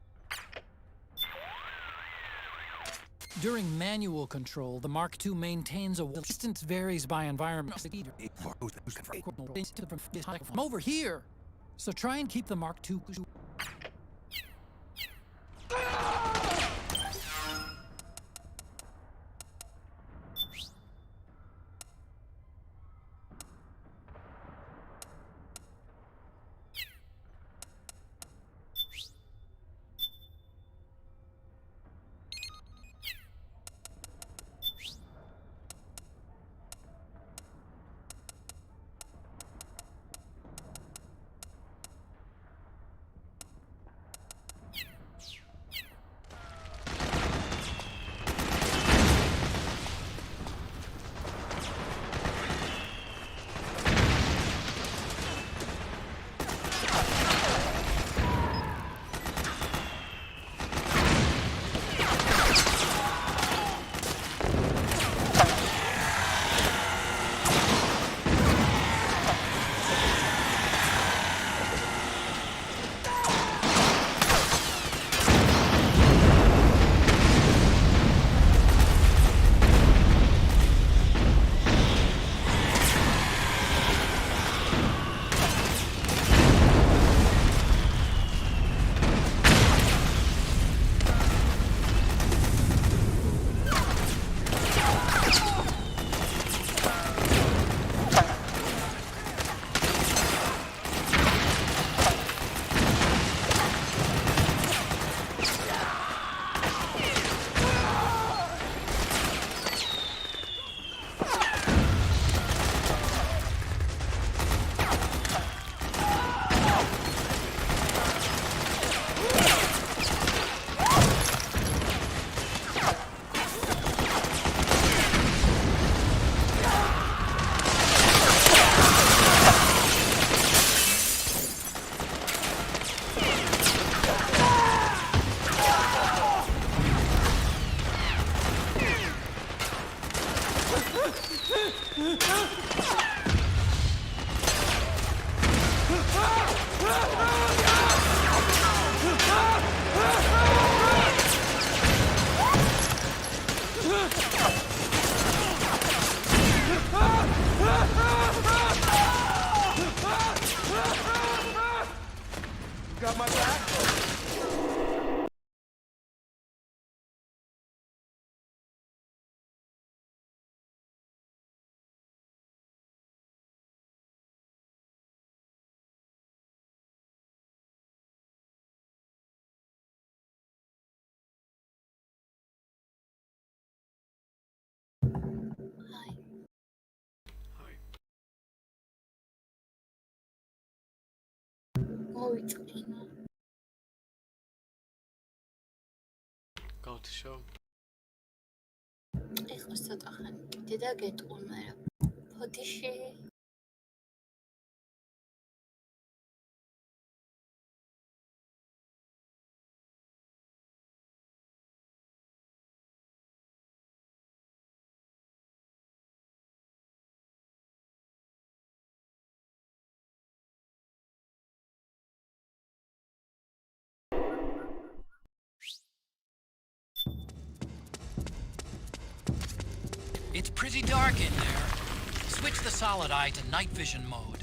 During manual control, the Mark II maintains a distance varies by environment. From over here! So try and keep the Mark II. დავიწყინა. გავთიშო. ეხლა ცოტა ხანი კიდე და გეტყვი მე. ფოდიში. It's pretty dark in there. Switch the solid eye to night vision mode.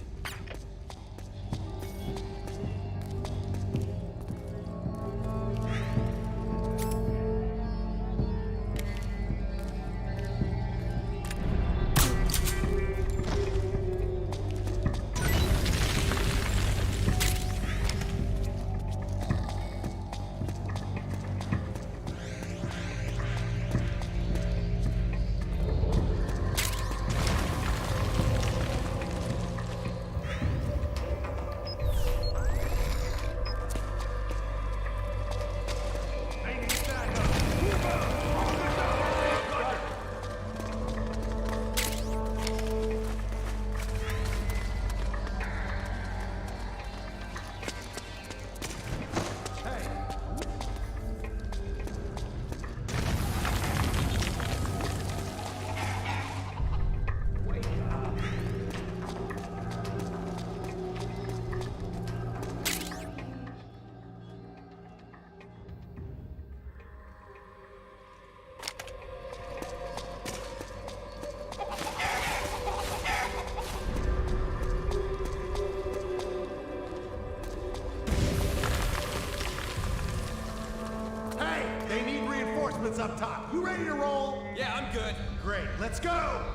Up top. You ready to roll? Yeah, I'm good. Great. Let's go.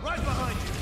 Right behind you.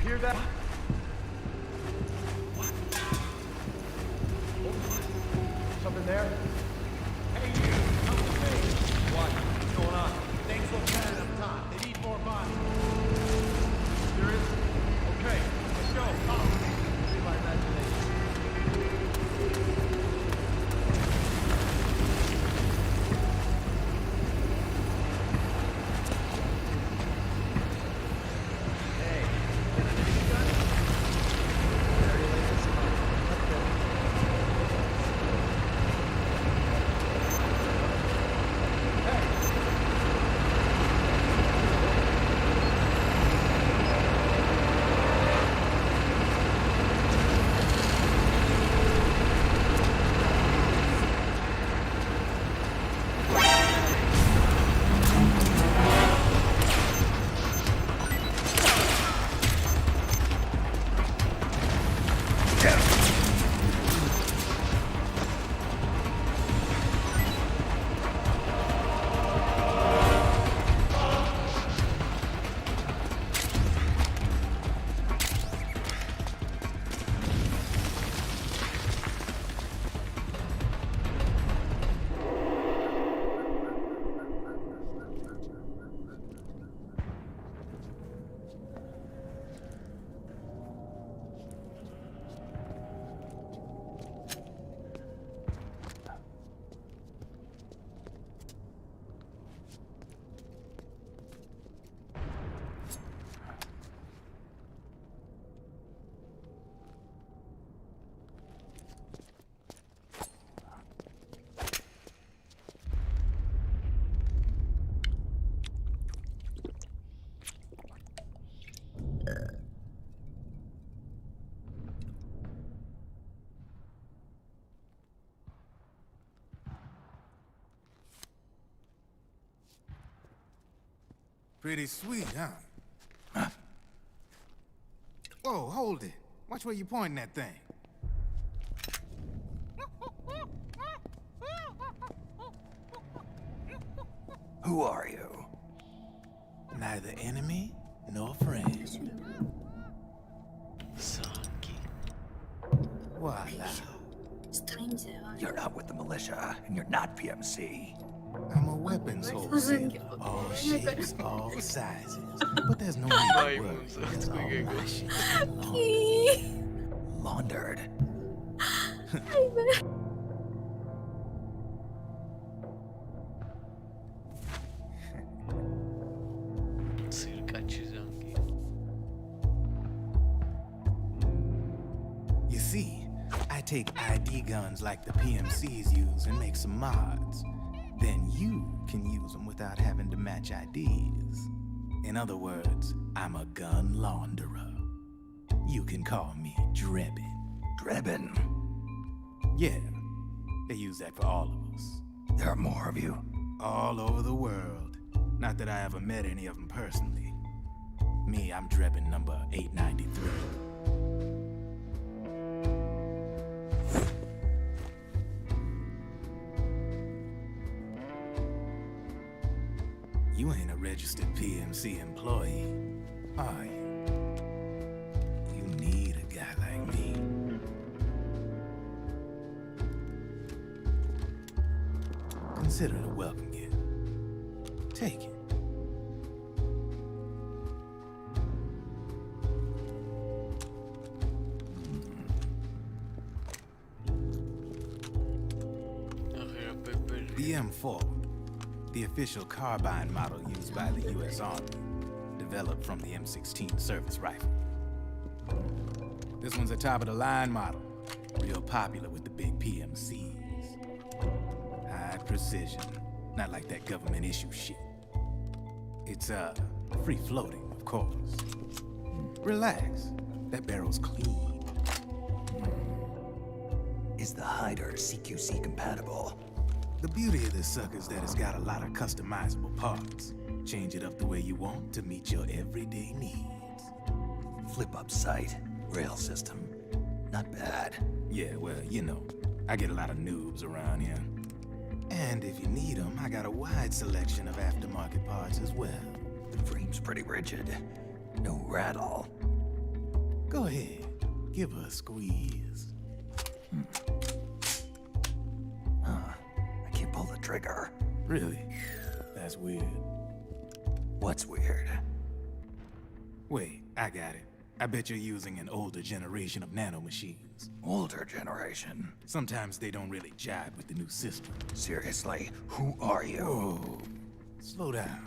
hear that? What? Something there? Hey, you! Come with me! What? What's going on? Things look bad up top. They need more bodies. Serious? Okay, let's go. Follow me. See my imagination. Hey, get a mini gun? Very latest. Okay. Pretty sweet, huh? Whoa, hold it. Watch where you pointing that thing. Who are you? Neither enemy nor friend. Zangi. Voila. 스트레임즈야. You're not with the militia, and you're not PMC. I'm a weapons wholesaler. All shapes, all sizes. But there's no need to worry. It's all my shit. Laundered. Sirkachi Zangi. You see, I take ID guns like the PMCs use and make some mods. Then you can use them without having to match IDs. In other words, I'm a gun launderer. You can call me Drebin. Drebin. Yeah, they use that for all of us. There are more of you. All over the world. Not that I ever met any of them personally. Me, I'm Drebin number 893. You ain't a registered PMC employee, are you? You need a guy like me. Consider it a welcome gift. Take it. The M4, the official carbine model used by the U.S. Army, developed from the M16 service rifle. This one's a top-of-the-line model, real popular with the big PMCs. High precision, not like that government issue shit. It's, free-floating, of course. Relax, that barrel's clean. Is the hider CQC compatible? The beauty of this sucker is that it's got a lot of customizable parts. Change it up the way you want to meet your everyday needs. Flip-up sight, rail system. Not bad. Yeah, well, you know, I get a lot of noobs around here. And if you need them, I got a wide selection of aftermarket parts as well. The frame's pretty rigid. No rattle. Go ahead, give her a squeeze. I can't pull the trigger. Really? That's weird. What's weird? Wait, I got it. I bet you're using an older generation of nanomachines. Older generation? Sometimes they don't really jive with the new system. Seriously, who are you? Whoa. Slow down.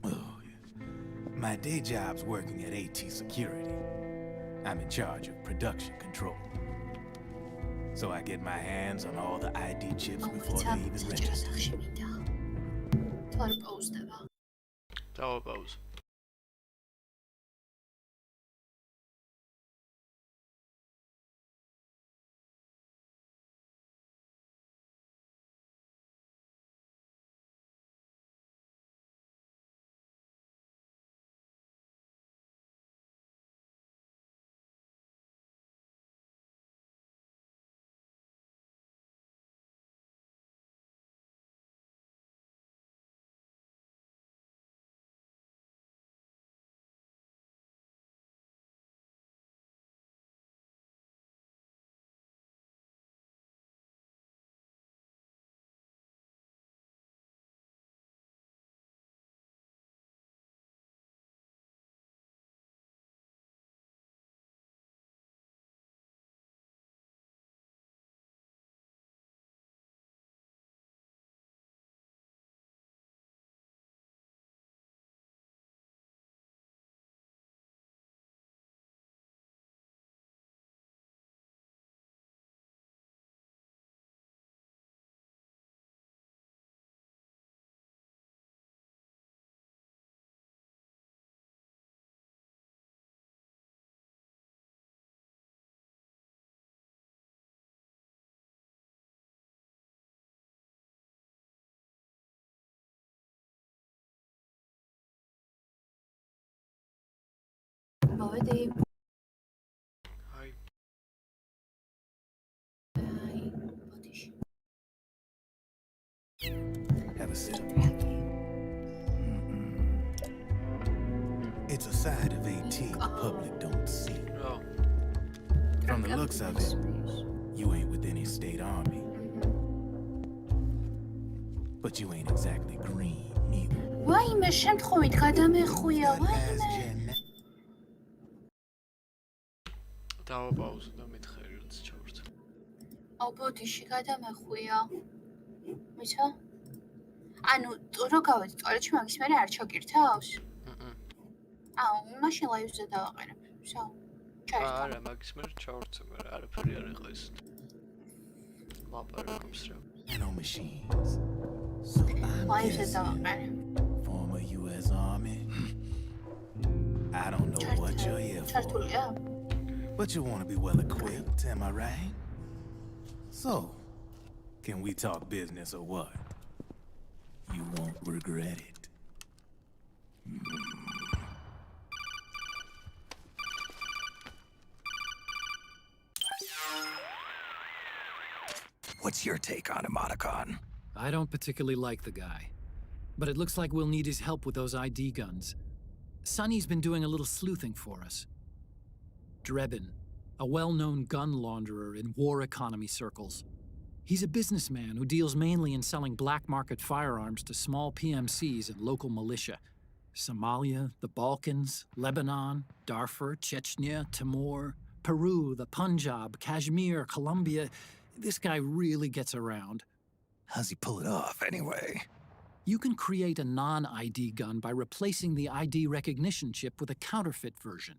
Oh, yeah. My day job's working at AT Security. I'm in charge of production control. So I get my hands on all the ID chips before they even register. დავაპაუზ. მოვედი. აი, აი, ბოდიში. Have a sip. It's a side of AT the public don't see. რა, From the looks of it, you ain't with any state army. But you ain't exactly green, neither. ვაიმე, შემთხვევით გადამეხვია, ვაიმე. დავაპაუზ და მითხარი რაც ჩავართ. აუ, ბოდიში გადამეხვია. მიცო? ანუ, რო გავედი ტუალეტში, მაგის მერე არ ჩაგირთავს? აუ, მაშინ ლაივზე დავაყენებ. всё. ჩაერთვა. არა, მაგის მერე ჩავართ, მაგრამ არაფერი არ იყო ეს. ლაპარაკობს რა. Nanomachines. So I'm ლაივზე guessing დავაყენებ. former US Army. I don't know what you're here for, ჩართულია? but you want to be well equipped, am I right? So, can we talk business or what? You won't regret it. What's your take on him, Otacon? I don't particularly like the guy. But it looks like we'll need his help with those ID guns. Sonny's been doing a little sleuthing for us. Drebin, a well-known gun launderer in war economy circles. He's a businessman who deals mainly in selling black market firearms to small PMCs and local militia. Somalia, the Balkans, Lebanon, Darfur, Chechnya, Timor, Peru, the Punjab, Kashmir, Colombia. This guy really gets around. How's he pull it off, anyway? You can create a non-ID gun by replacing the ID recognition chip with a counterfeit version.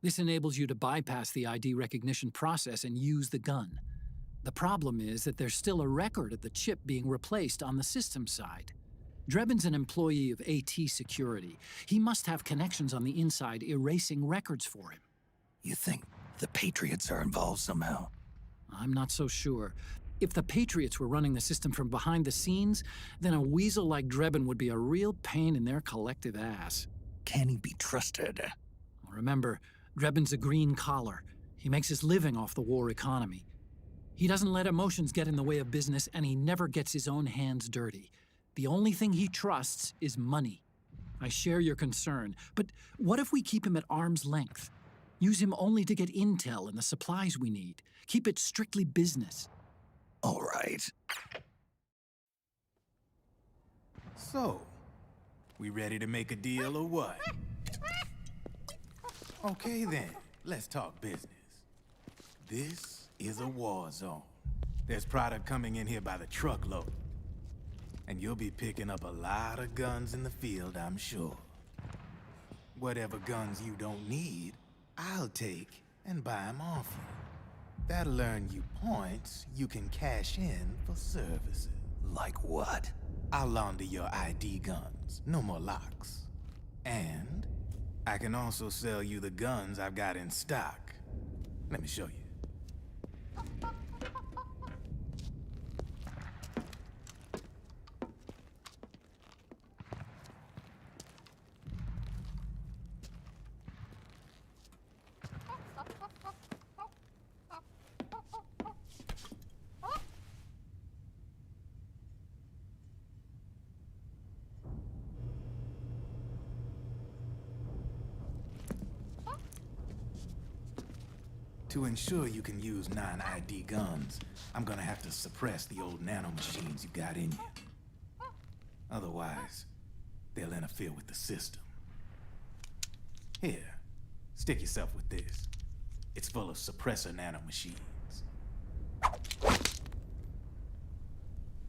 This enables you to bypass the ID recognition process and use the gun. The problem is that there's still a record of the chip being replaced on the system side. Drebin's an employee of AT Security. He must have connections on the inside erasing records for him. You think the Patriots are involved somehow? I'm not so sure. If the Patriots were running the system from behind the scenes, then a weasel like Drebin would be a real pain in their collective ass. Can he be trusted? Remember, Drebin's a green collar. He makes his living off the war economy. He doesn't let emotions get in the way of business, and he never gets his own hands dirty. The only thing he trusts is money. I share your concern, but what if we keep him at arm's length? Use him only to get intel and the supplies we need. Keep it strictly business. All right. So, we ready to make a deal or what? Okay then, let's talk business. This is a war zone. There's product coming in here by the truckload. And you'll be picking up a lot of guns in the field, I'm sure. Whatever guns you don't need, I'll take and buy them off you. That'll earn you points you can cash in for services. Like what? I'll launder your ID guns, no more locks. And I can also sell you the guns I've got in stock. Let me show you. To ensure you can use non-ID guns, I'm gonna have to suppress the old nanomachines you got in you. Otherwise, they'll interfere with the system. Here, stick yourself with this. It's full of suppressor nanomachines.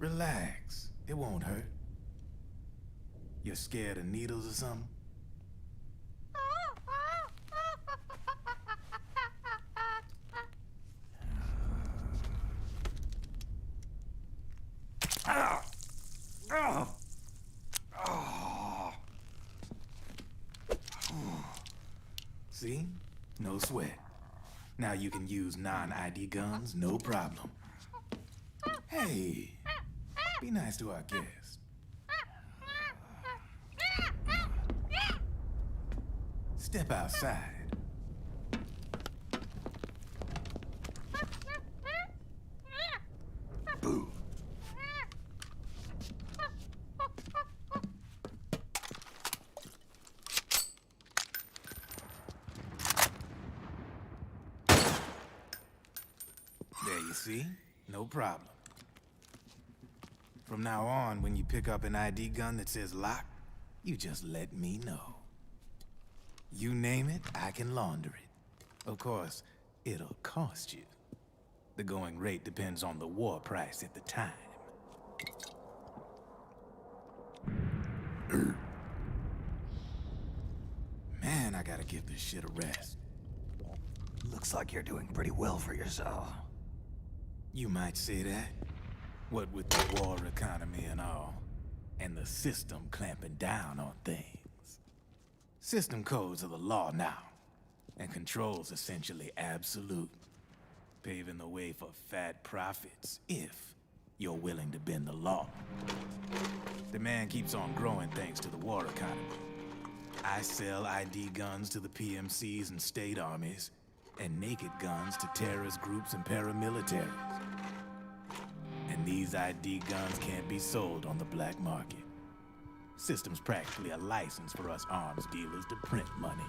Relax, it won't hurt. You're scared of needles or something? See? No sweat. Now you can use non-ID guns, no problem. Hey, be nice to our guest. Step outside. Boo. There you see? No problem. From now on, when you pick up an ID gun that says lock, you just let me know. You name it, I can launder it. Of course, it'll cost you. The going rate depends on the war price at the time. Man, I gotta give this shit a rest. Looks like you're doing pretty well for yourself. You might say that. What with the war economy and all, and the system clamping down on things. System codes are the law now, and control's essentially absolute, paving the way for fat profits if you're willing to bend the law. Demand keeps on growing thanks to the war economy. I sell ID guns to the PMCs and state armies, and naked guns to terrorist groups and paramilitaries. And these ID guns can't be sold on the black market. System's practically a license for us arms dealers to print money.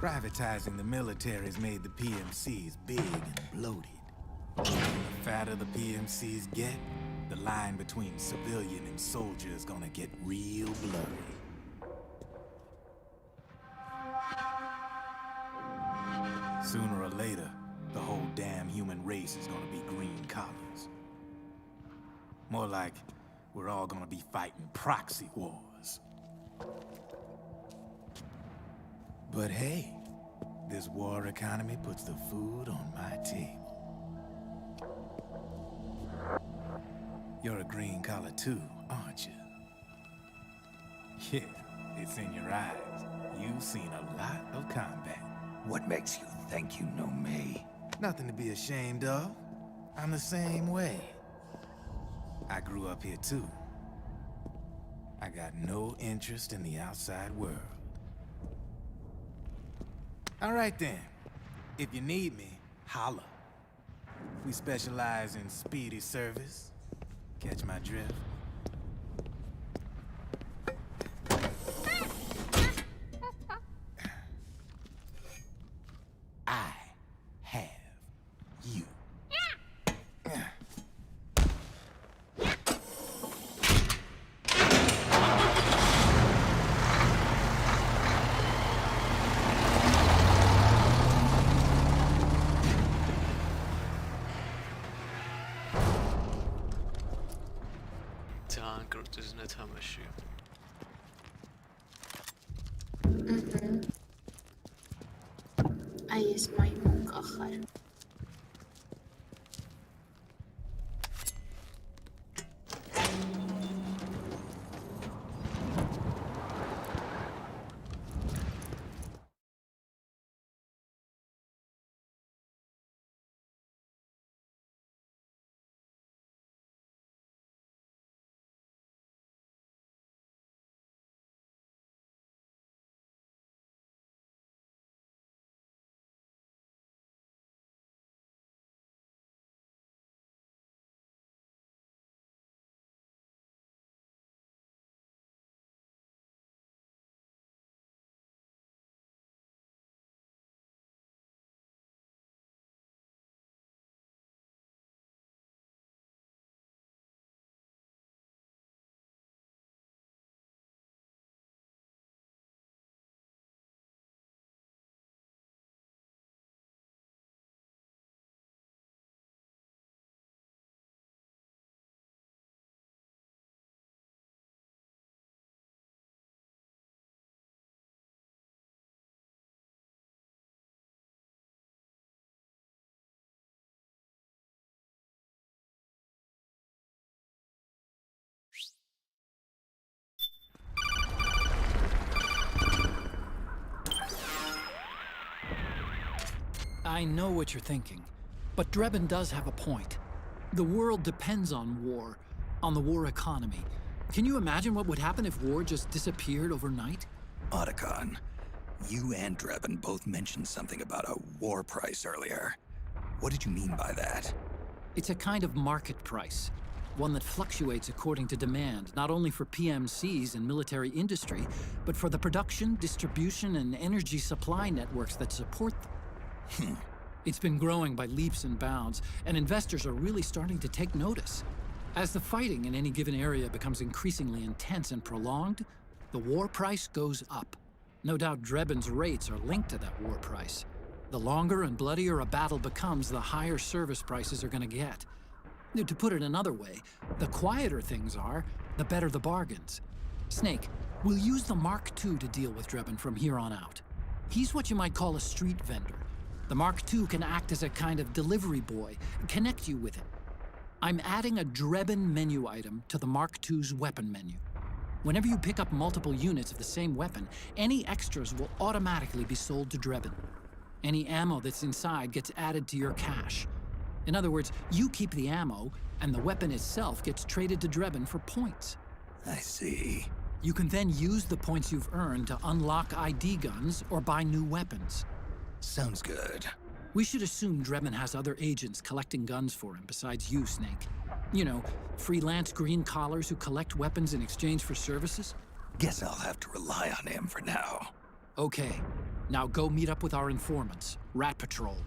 Privatizing the military's made the PMCs big and bloated. The fatter the PMCs get, the line between civilian and soldier is gonna get real blurry. Sooner or later, the whole damn human race is gonna be green collars. More like we're all gonna be fighting proxy wars. But hey, this war economy puts the food on my table. You're a green collar too, aren't you? Yeah, it's in your eyes. You've seen a lot of combat. What makes you think you know me? Nothing to be ashamed of. I'm the same way. I grew up here too. I got no interest in the outside world. All right then. If you need me, holla. We specialize in speedy service. Catch my drift? ძალიან კრუტიზნე თამაშია. აი ეს მაიმუნკა ხარ. I know what you're thinking, but Drebin does have a point. The world depends on war, on the war economy. Can you imagine what would happen if war just disappeared overnight? Otacon, you and Drebin both mentioned something about a war price earlier. What did you mean by that? It's a kind of market price, one that fluctuates according to demand, not only for PMCs and military industry, but for the production, distribution, and energy supply networks that support them. It's been growing by leaps and bounds, and investors are really starting to take notice. As the fighting in any given area becomes increasingly intense and prolonged, the war price goes up. No doubt Drebin's rates are linked to that war price. The longer and bloodier a battle becomes, the higher service prices are going to get. To put it another way, the quieter things are, the better the bargains. Snake, we'll use the Mark II to deal with Drebin from here on out. He's what you might call a street vendor. The Mark II can act as a kind of delivery boy, connect you with it. I'm adding a Drebin menu item to the Mark II's weapon menu. Whenever you pick up multiple units of the same weapon, any extras will automatically be sold to Drebin. Any ammo that's inside gets added to your cache. In other words, you keep the ammo, and the weapon itself gets traded to Drebin for points. I see. You can then use the points you've earned to unlock ID guns or buy new weapons. Sounds good. We should assume Drebin has other agents collecting guns for him besides you, Snake. You know, freelance green collars who collect weapons in exchange for services? Guess I'll have to rely on him for now. Okay. Now go meet up with our informants, Rat Patrol.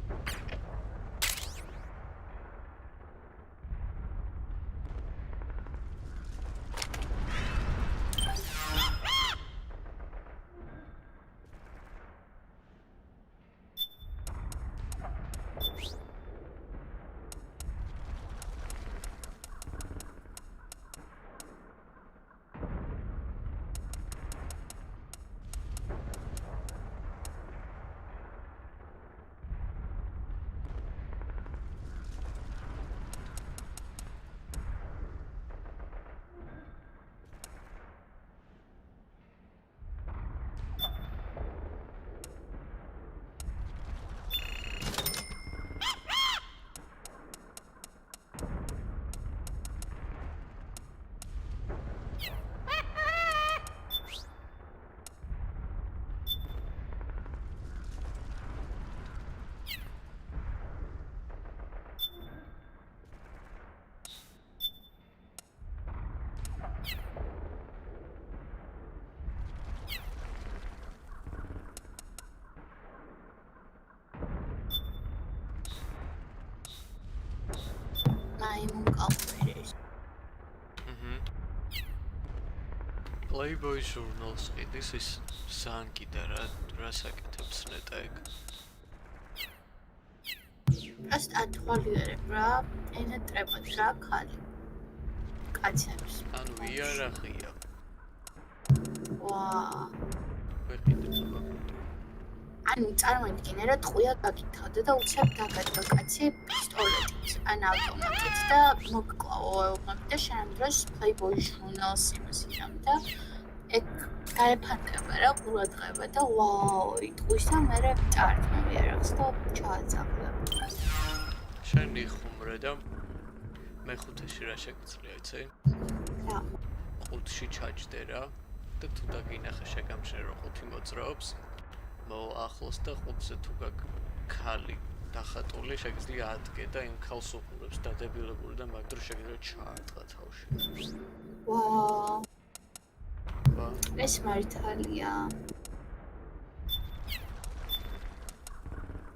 მაიმუნკა უყურეს. Playboy ჟურნალს ყიდის ის სანკიდა რა საკეთებს ნეტაეგ. Просто ათვალიერებ რა, ენა ტრებად რა ხალი. კაცებს. ანუ იარაღია. ვა. ვეყიდეთ აბა. ანუ წარმოიდგინე რა ტყვია გაკითხავდა და უცებ დაგადგა კაცი პისტოლეტით ან ავტომატით და მოკკლავო და შენ დროს Playboy ჟურნალს იმას ირამ და ეგ გაეფანტება რა ყურადღება და ვაუ ტყვის და მერე წარდგა იარაღს და ჩააძაღლა. შენ იხუმრე და მეხუთეში რა შეგიძლია იცი? რა? ყუთში ჩაჯდე რა და თუ დაგინახე შეგამჩნე რომ ყუთი მოძრაობს ახლოს და ყუთზე თუ ქალი დახატული შეგიძლია ადგე და იმ ქალს უყურებს დადებილებული და მაგ დროს შეგიძლია ჩაარტყა თავში. ვაუ. ვა. ეს მართალია.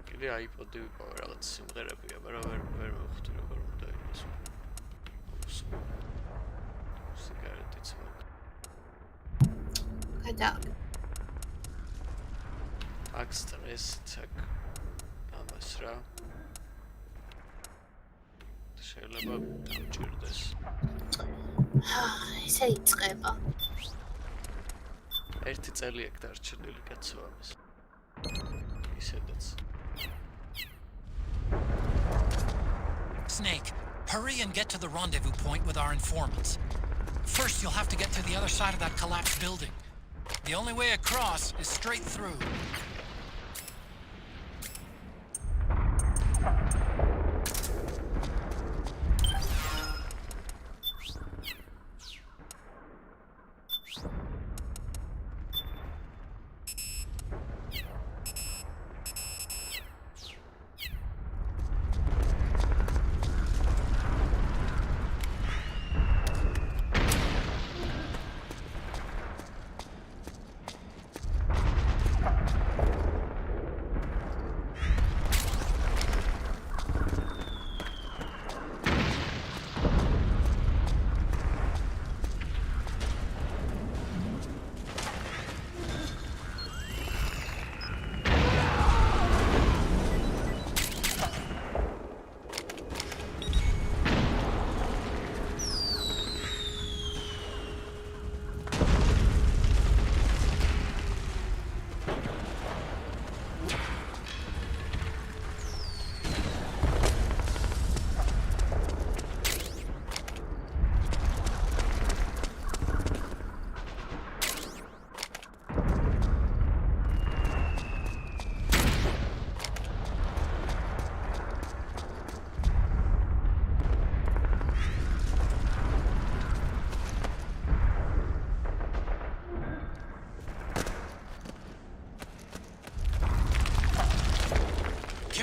კიდე აიპოდი ვიყავ რაღაც სიმღერებია, მაგრამ ვერ მივხვდი როგორ უნდა იყოს. სიგარეტიც მაქვს. გადააგ. აქ სტრესიც აქ ამას რა შეიძლება დამჭირდეს ესე იწყება ერთი წელი აქ დარჩენილი კაცო ამას ისედაც Snake, hurry and get to the rendezvous point with our informants. First, you'll have to get to the other side of that collapsed building. The only way across is straight through.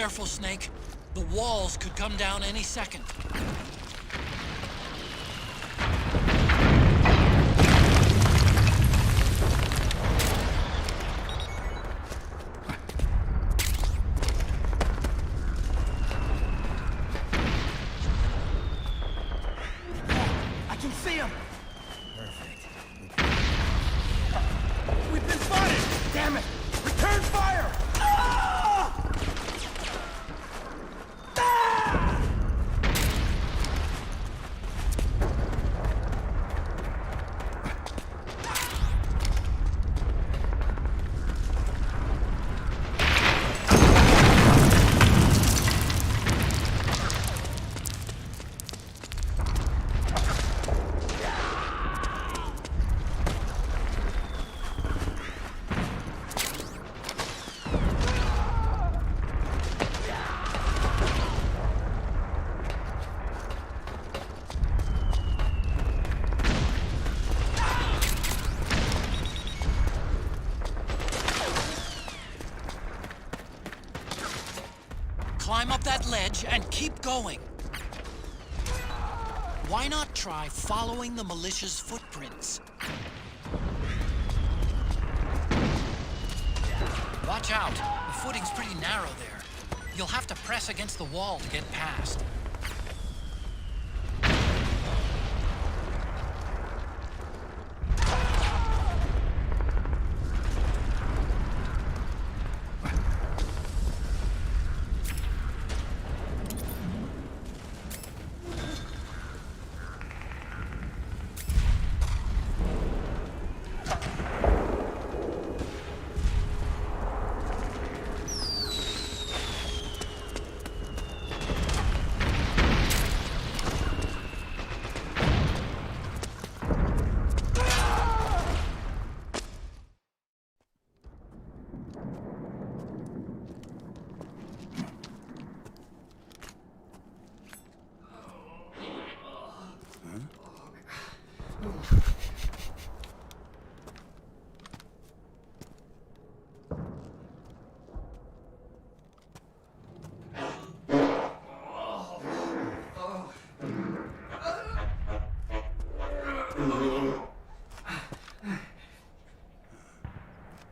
Careful, Snake. The walls could come down any second. I can see him! Perfect. We've been spotted! Damn it! Return fire! Climb up that ledge and keep going. Why not try following the militia's footprints? Watch out. The footing's pretty narrow there. You'll have to press against the wall to get past.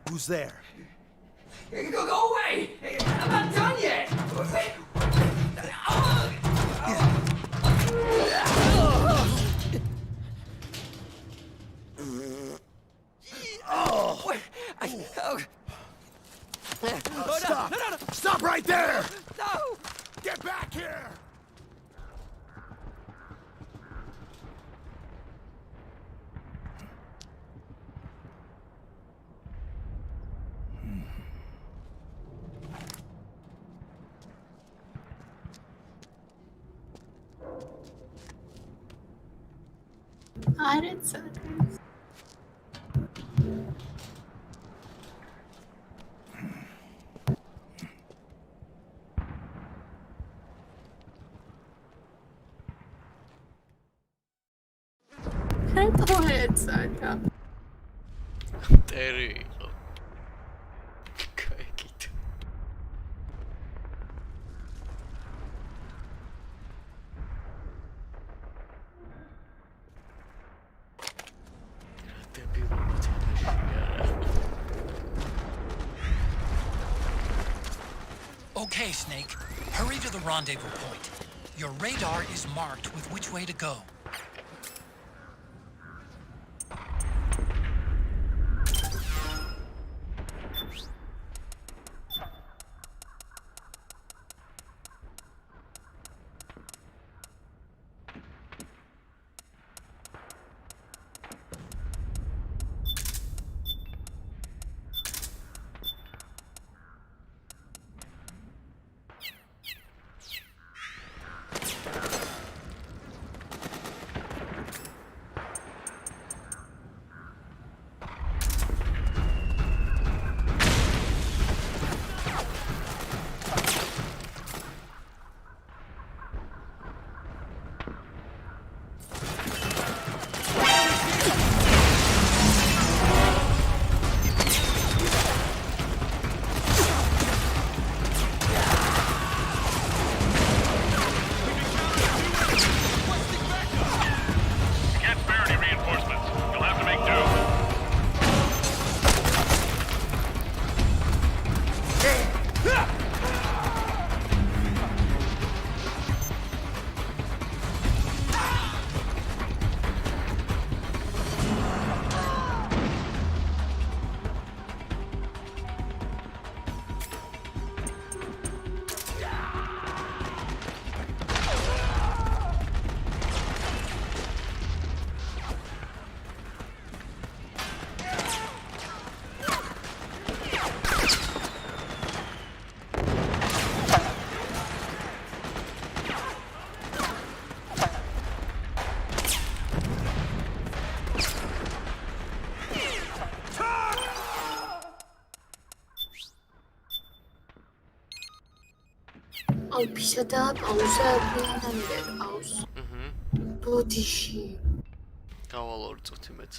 Who's there? Go away! I'm not done yet! Stop! Stop right there! No! Get back here! I didn't say this. Poetsa. ტერი იყო. კაიგით. დებილობა თამაში არა. Okay, Snake. Hurry to the rendezvous point. Your radar is marked with which way to go. Oh, pisada pauza appear pause. Bodishi. გავალ 2 წუთი მეც.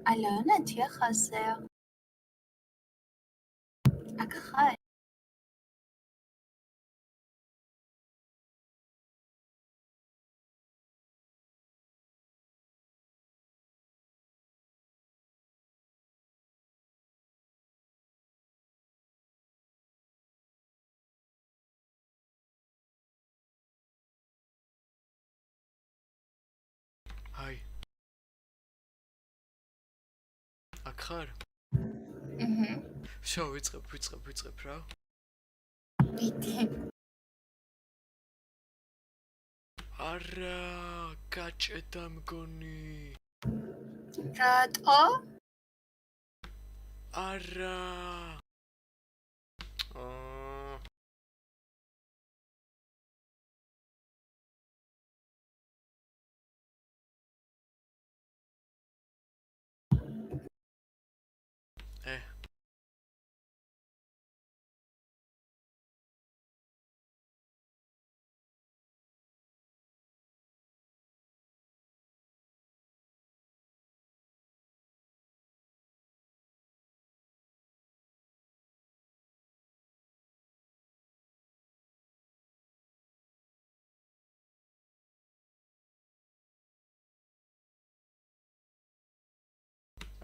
الان انتي خاصة أكخاي هاي აქ ხარ? შო ვიწყებ რა. بيتي არა, გაჭედა მგონი. راتو არა.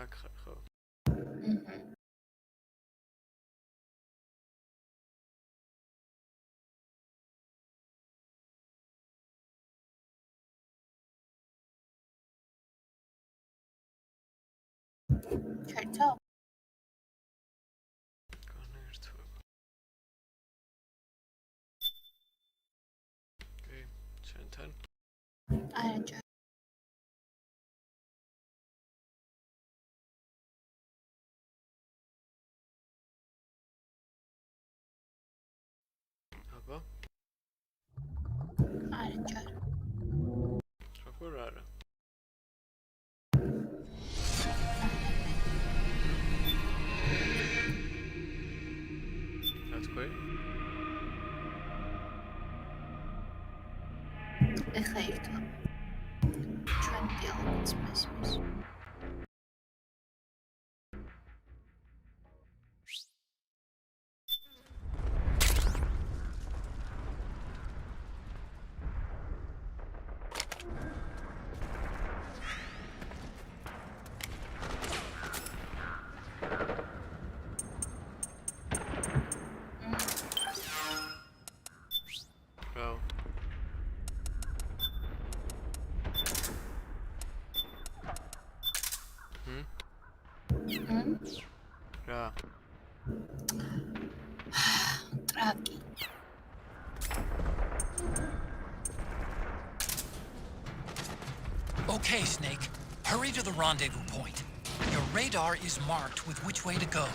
აქ ხარ ხო? ჩერთო განერთვება. კი, ჩვენთან. არა აბა, არა როგორ არა? რა თქვი? ეხა ირთვა ჩვენ დიალოგს მესმის რა? ტრაკი Okay, Snake. Hurry to the rendezvous point. Your radar is marked with which way to go.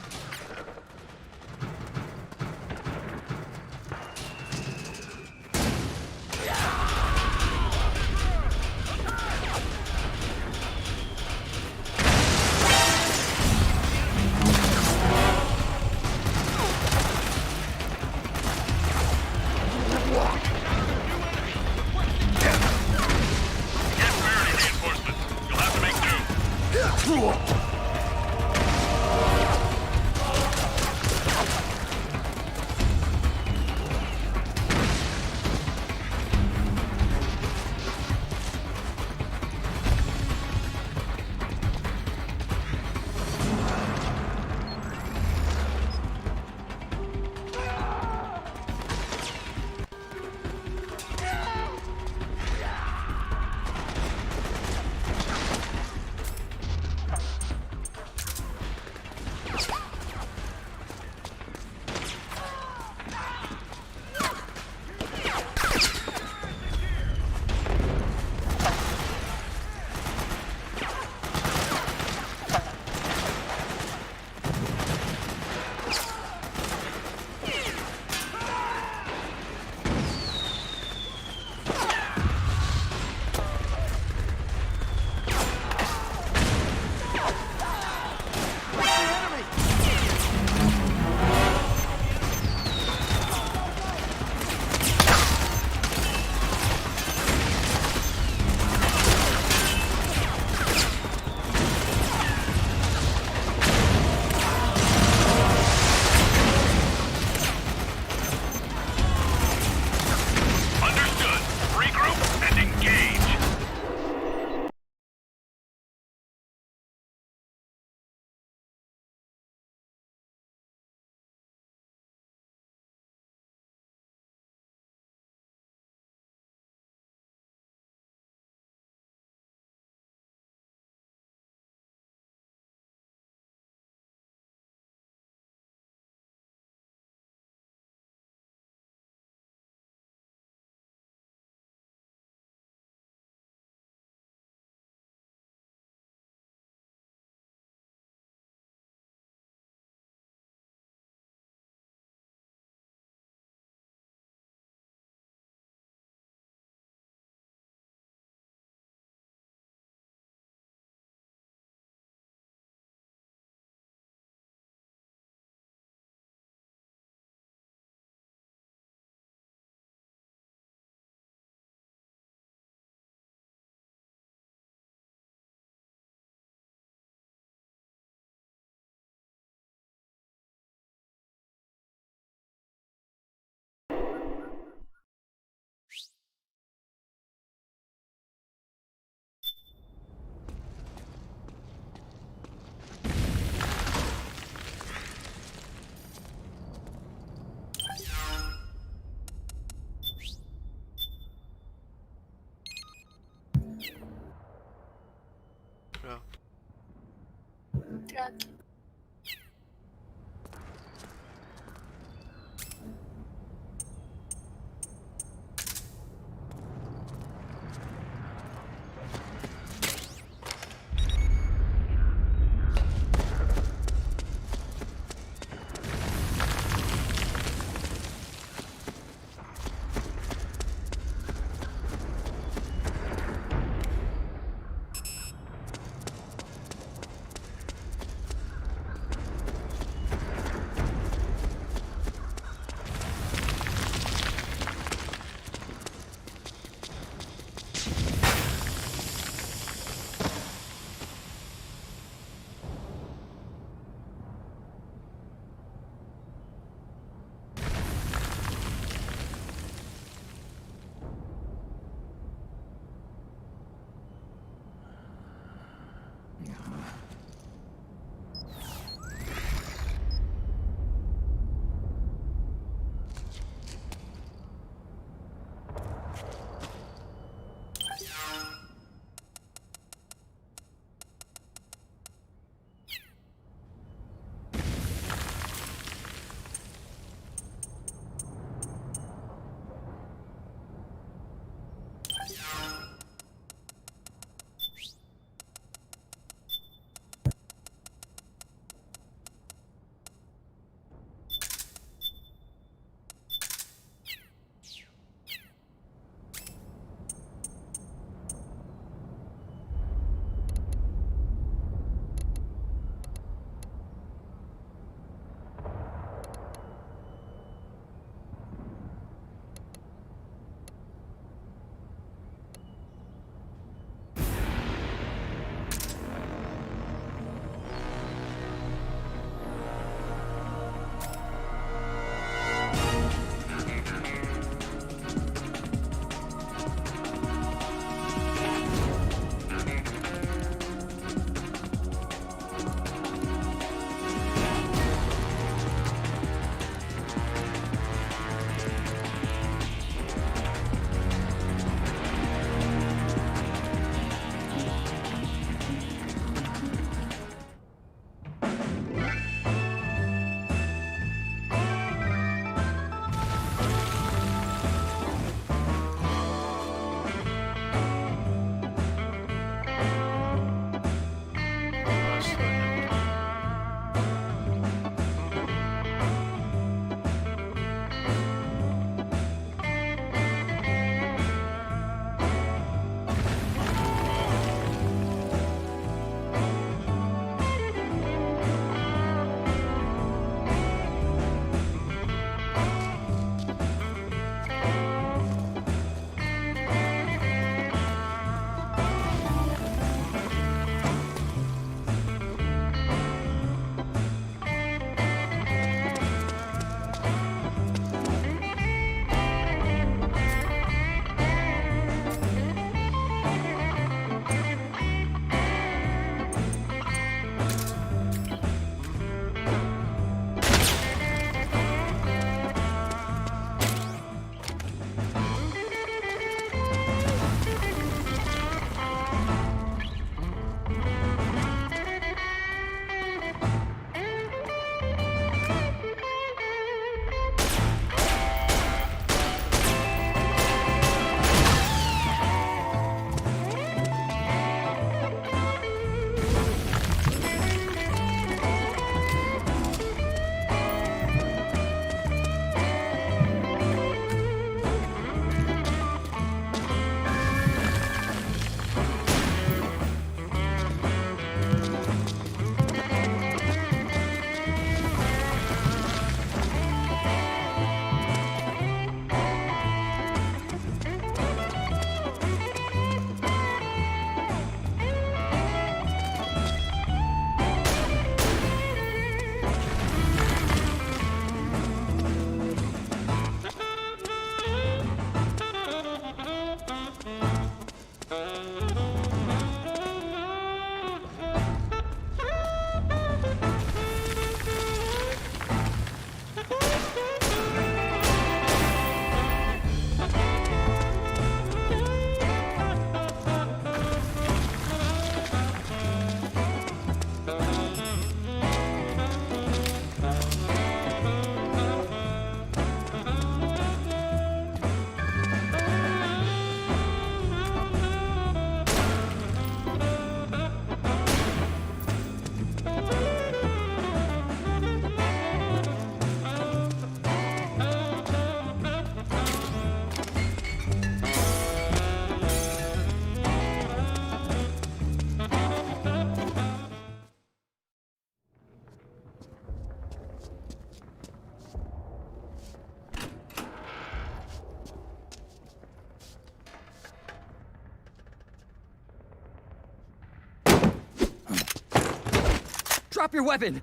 Drop your weapon!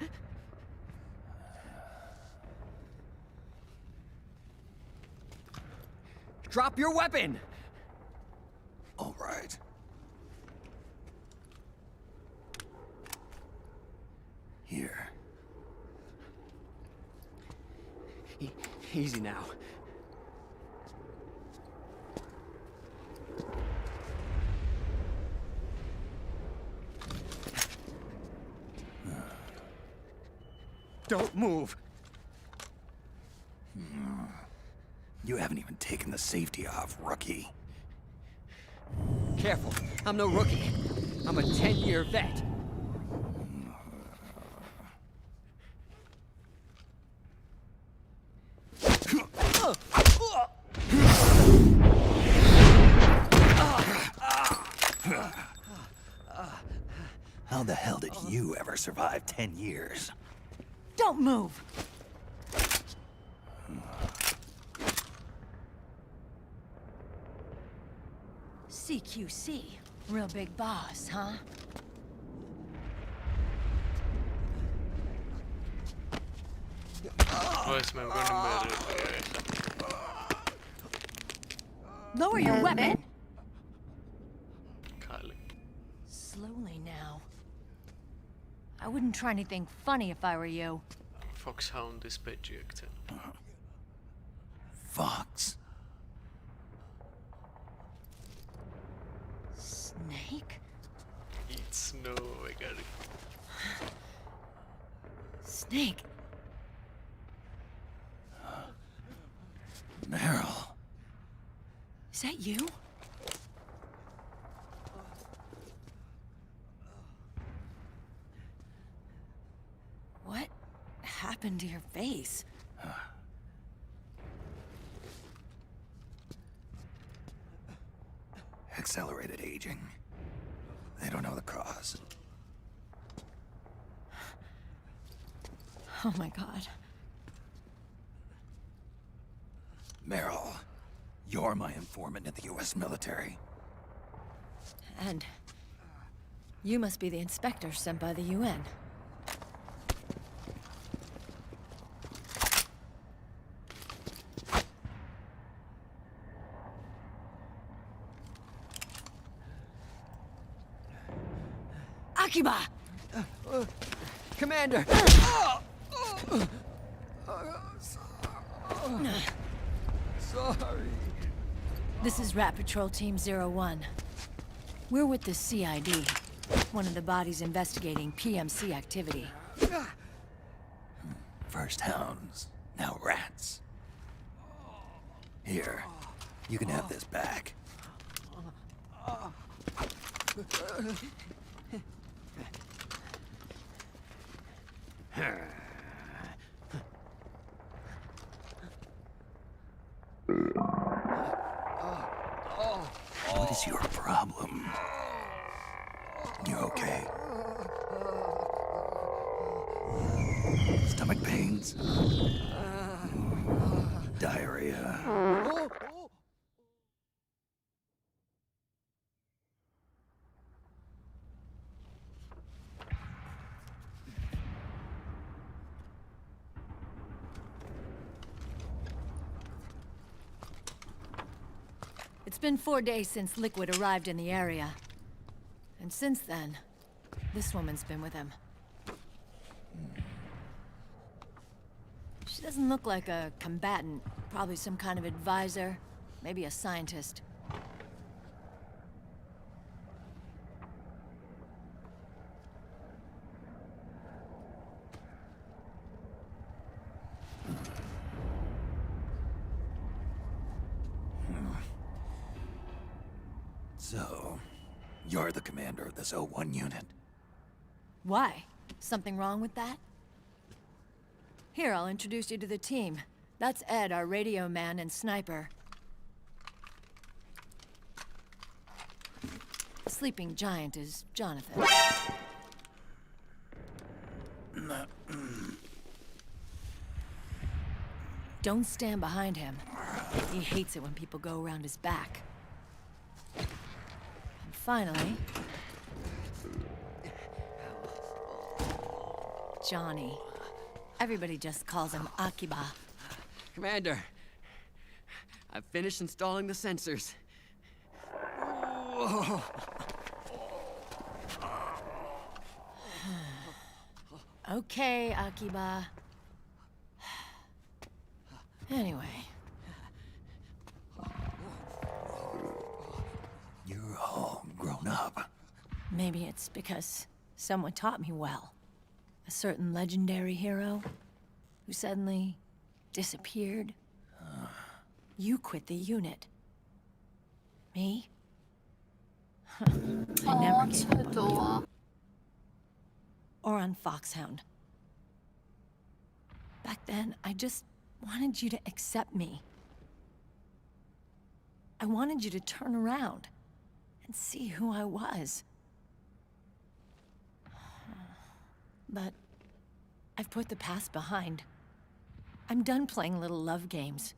Drop your weapon! All right. Here. Easy now. Don't move! You haven't even taken the safety off, rookie. Careful, I'm no rookie. I'm a 10-year vet. How the hell did you ever survive 10 years? Don't move! CQC. Real big boss, huh? اسمع بقول Lower your weapon! Kali. Slowly now. I wouldn't try anything funny if I were you. Foxhound dispatch ekten. Fox. Snake? It's no, I got it. Snake? Meryl. Is that you? What happened to your face? Accelerated aging. They don't know the cause. Oh my god. Meryl, you're my informant in the U.S. military. And you must be the inspector sent by the UN. Akiba! Commander! Sorry. This is Rat Patrol Team 01. We're with the CID, one of the bodies investigating PMC activity. First hounds, now rats. Here, you can have this back. What is your problem? You okay? Stomach pains? Diarrhea? It's been 4 days since Liquid arrived in the area. And since then, this woman's been with him. She doesn't look like a combatant. Probably some kind of advisor. Maybe a scientist. So, you're the commander of this O1 unit. Why? Something wrong with that? Here, I'll introduce you to the team. That's Ed, our radio man and sniper. The sleeping giant is Jonathan. Don't stand behind him. He hates it when people go around his back. And finally... Johnny. Everybody just calls him Akiba. Commander, I've finished installing the sensors. Whoa. Okay, Akiba. Anyway. You're all grown up. Maybe it's because someone taught me well. A certain legendary hero who suddenly disappeared. You quit the unit. Me? I never gave up on you. Or on Foxhound. Back then, I just wanted you to accept me. I wanted you to turn around and see who I was. But I've put the past behind. I'm done playing little love games.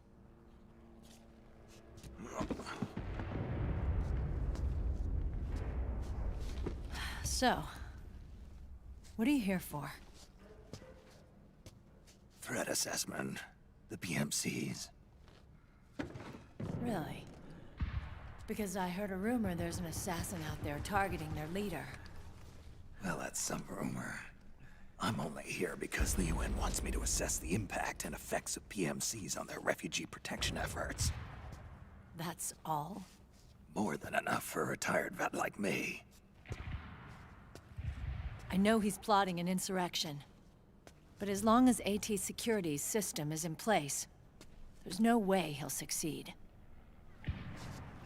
So, what are you here for? Threat assessment. The PMCs. Really? Because I heard a rumor there's an assassin out there targeting their leader. Well, that's some rumor. I'm only here because the UN wants me to assess the impact and effects of PMCs on their refugee protection efforts. That's all? More than enough for a retired vet like me. I know he's plotting an insurrection. But as long as AT Security's system is in place, there's no way he'll succeed.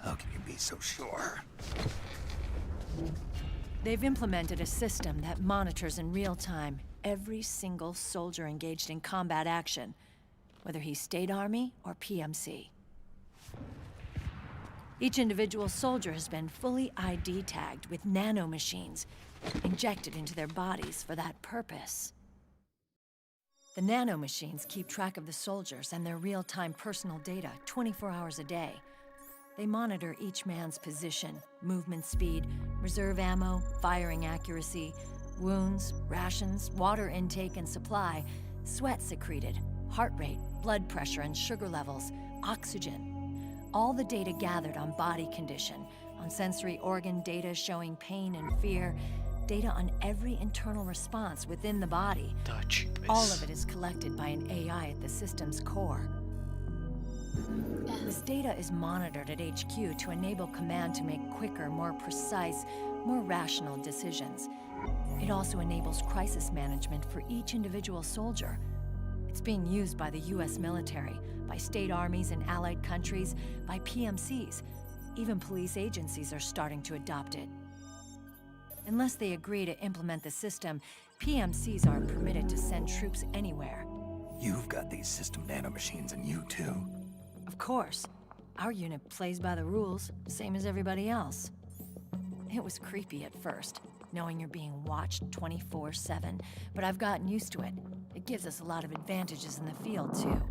How can you be so sure? They've implemented a system that monitors in real time every single soldier engaged in combat action, whether he's State Army or PMC. Each individual soldier has been fully ID tagged with nanomachines injected into their bodies for that purpose. The nanomachines keep track of the soldiers and their real-time personal data 24 hours a day. They monitor each man's position, movement speed, reserve ammo, firing accuracy, wounds, rations, water intake and supply, sweat secreted, heart rate, blood pressure and sugar levels, oxygen. All the data gathered on body condition, on sensory organ data showing pain and fear, data on every internal response within the body. All of it is collected by an AI at the system's core. This data is monitored at HQ to enable command to make quicker, more precise, more rational decisions. It also enables crisis management for each individual soldier. It's being used by the US military, by state armies in allied countries, by PMCs. Even police agencies are starting to adopt it. Unless they agree to implement the system, PMCs aren't permitted to send troops anywhere. You've got these system nanomachines in you too. Of course. Our unit plays by the rules, same as everybody else. It was creepy at first, knowing you're being watched 24/7, but I've gotten used to it. It gives us a lot of advantages in the field, too.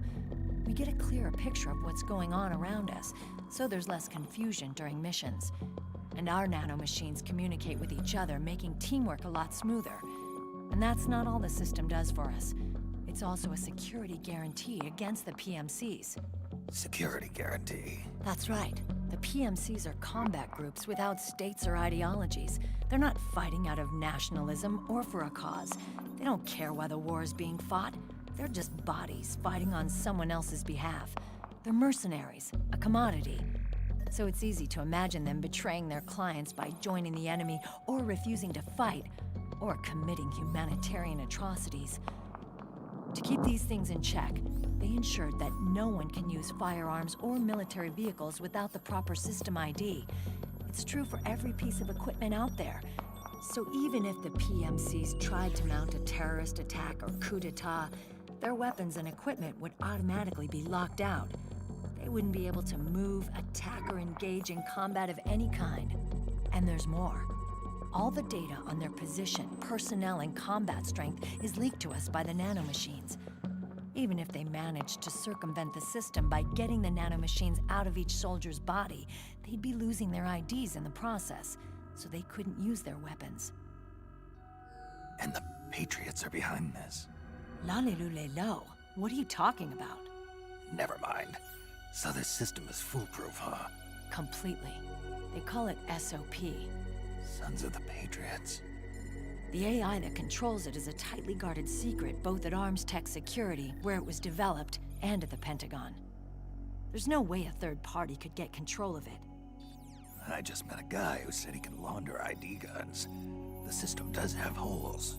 We get a clearer picture of what's going on around us, so there's less confusion during missions. And our nanomachines communicate with each other, making teamwork a lot smoother. And that's not all the system does for us. It's also a security guarantee against the PMCs. Security guarantee. That's right. The PMCs are combat groups without states or ideologies. They're not fighting out of nationalism or for a cause. They don't care why the war is being fought. They're just bodies fighting on someone else's behalf. They're mercenaries, a commodity. So it's easy to imagine them betraying their clients by joining the enemy or refusing to fight, or committing humanitarian atrocities. To keep these things in check, they ensured that no one can use firearms or military vehicles without the proper system ID. It's true for every piece of equipment out there. So even if the PMCs tried to mount a terrorist attack or coup d'etat, their weapons and equipment would automatically be locked out. They wouldn't be able to move, attack, or engage in combat of any kind. And there's more. All the data on their position, personnel, and combat strength is leaked to us by the nanomachines. Even if they managed to circumvent the system by getting the nanomachines out of each soldier's body, they'd be losing their IDs in the process, so they couldn't use their weapons. And the Patriots are behind this. Lalilulelo. What are you talking about? Never mind. So this system is foolproof, huh? Completely. They call it SOP. Sons of the Patriots. The AI that controls it is a tightly guarded secret, both at Arms Tech Security, where it was developed, and at the Pentagon. There's no way a third party could get control of it. I just met a guy who said he can launder ID guns. The system does have holes.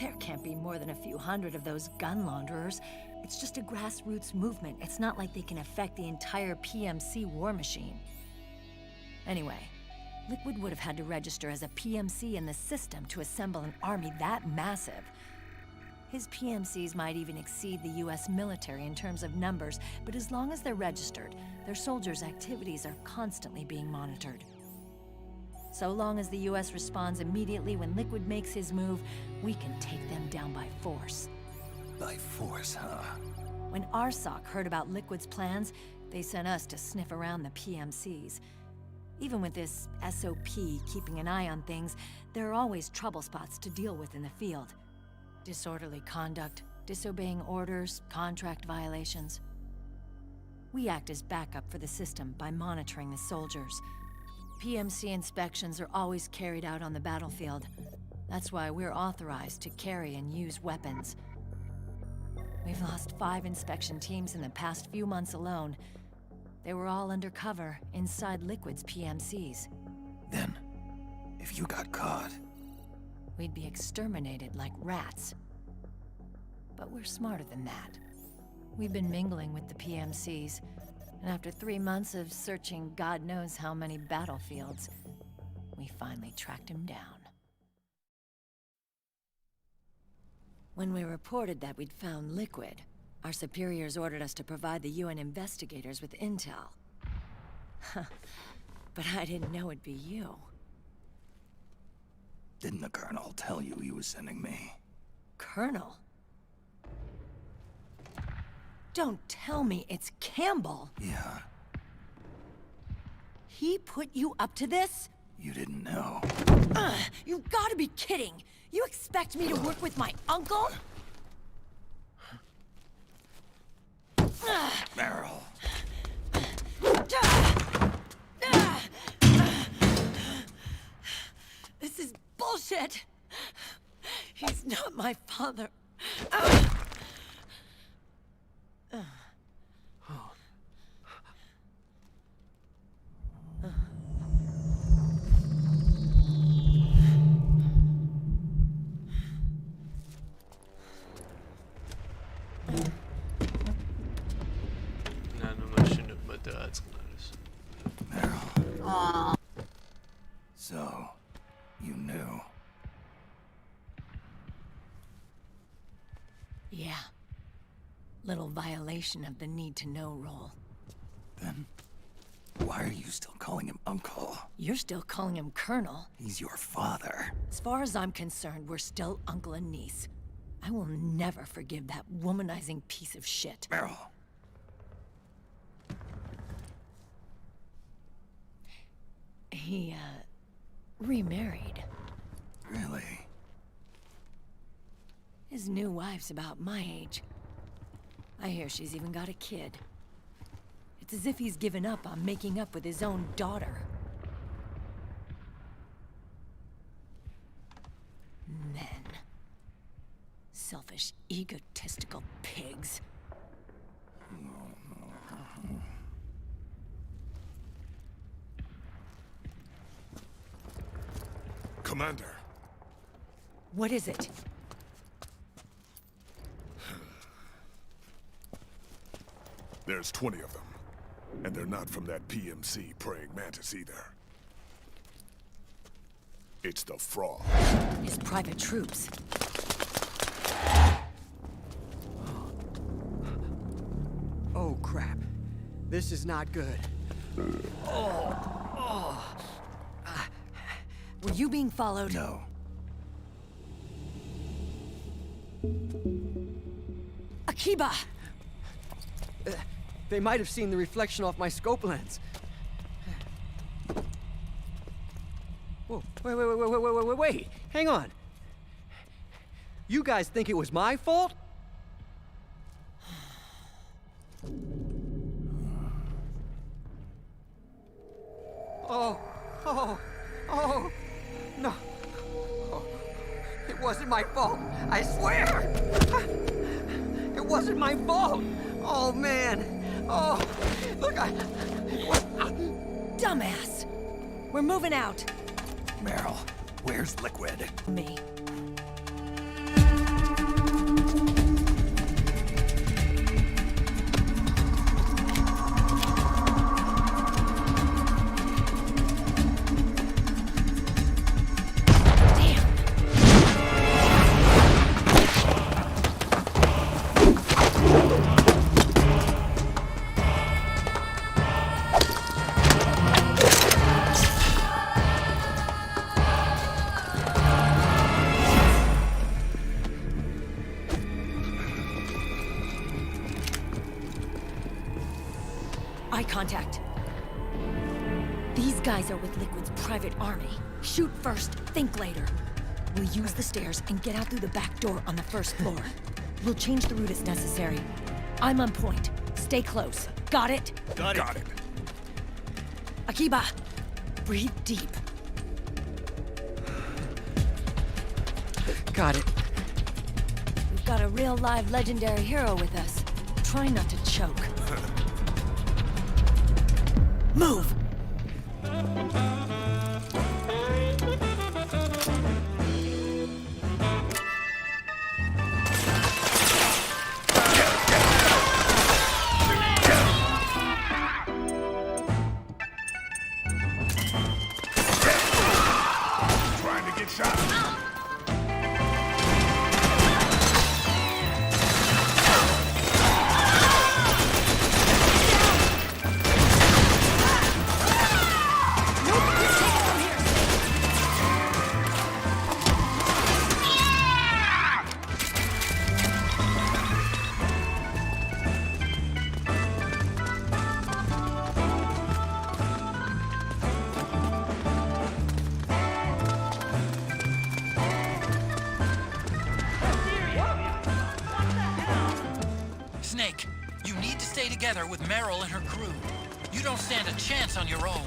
There can't be more than a few hundred of those gun launderers. It's just a grassroots movement. It's not like they can affect the entire PMC war machine. Anyway, Liquid would have had to register as a PMC in the system to assemble an army that massive. His PMCs might even exceed the US military in terms of numbers, but as long as they're registered, their soldiers' activities are constantly being monitored. So long as the US responds immediately when Liquid makes his move, we can take them down by force. By force, huh? When RSOC heard about Liquid's plans, they sent us to sniff around the PMCs. Even with this SOP keeping an eye on things, there are always trouble spots to deal with in the field. Disorderly conduct, disobeying orders, contract violations. We act as backup for the system by monitoring the soldiers. PMC inspections are always carried out on the battlefield. That's why we're authorized to carry and use weapons. We've lost 5 inspection teams in the past few months alone. They were all undercover, inside Liquid's PMCs. Then, if you got caught... we'd be exterminated like rats. But we're smarter than that. We've been mingling with the PMCs, and after 3 months of searching God knows how many battlefields, we finally tracked him down. When we reported that we'd found Liquid, our superiors ordered us to provide the UN investigators with intel. But I didn't know it'd be you. Didn't the Colonel tell you he was sending me? Colonel? Don't tell me it's Campbell! Yeah. He put you up to this? You didn't know. You gotta be kidding! You expect me to work with my uncle? Meryl. This is bullshit! He's not my father. So, you knew. Yeah. Little violation of the need-to-know rule. Then, why are you still calling him Uncle? You're still calling him Colonel. He's your father. As far as I'm concerned, we're still uncle and niece. I will never forgive that womanizing piece of shit. Meryl. He, remarried. Really? His new wife's about my age. I hear she's even got a kid. It's as if he's given up on making up with his own daughter. Men. Selfish, egotistical pigs. Commander. What is it? There's 20 of them. And they're not from that PMC praying mantis either. It's the Frog. His private troops. Oh, crap. This is not good. Were you being followed? No. Akiba! They might have seen the reflection off my scope lens. Whoa, wait, hang on. You guys think it was my fault? Oh, no. Oh, it wasn't my fault, I swear! It wasn't my fault! Oh, man. Oh, look, Dumbass! We're moving out. Meryl, where's Liquid? Me. Eye contact. These guys are with Liquid's private army. Shoot first, think later. We'll use the stairs and get out through the back door on the first floor. We'll change the route as necessary. I'm on point. Stay close. Got it? Got it. Akiba, breathe deep. got it. We've got a real live legendary hero with us. Try not to choke. Move! Trying to get shot. Snake, you need to stay together with Meryl and her crew. You don't stand a chance on your own.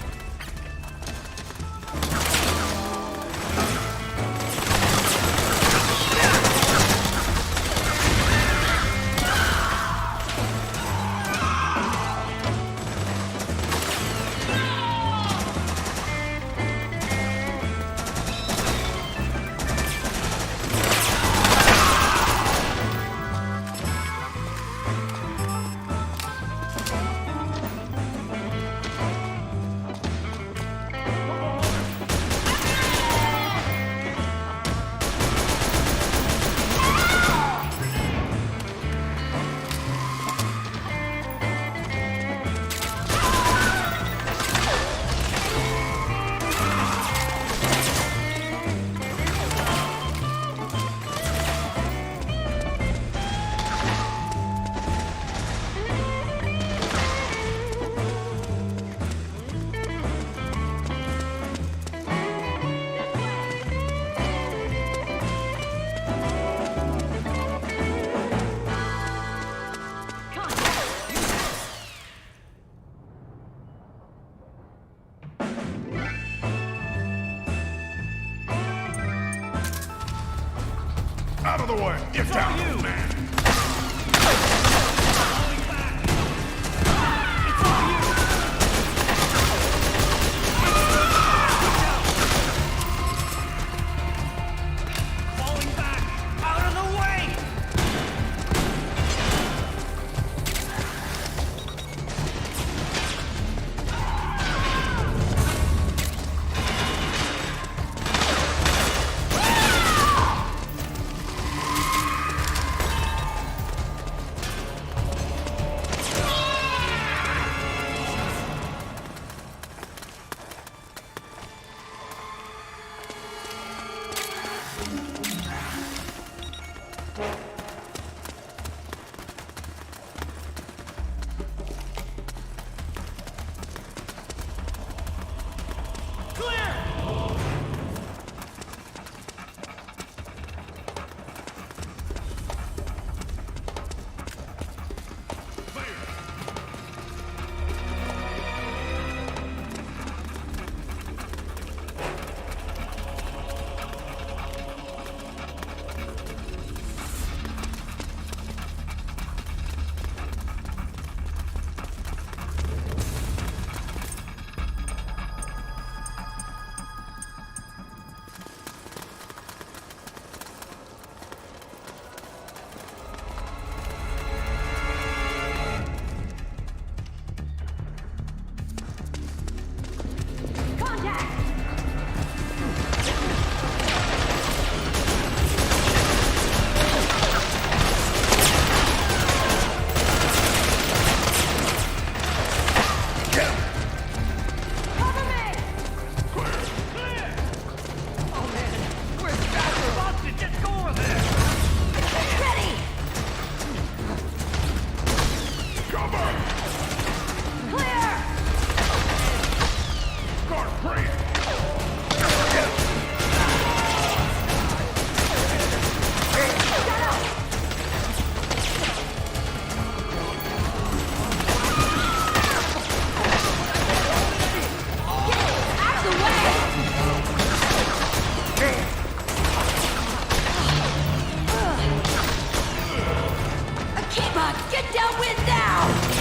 Kiba, get downwind now!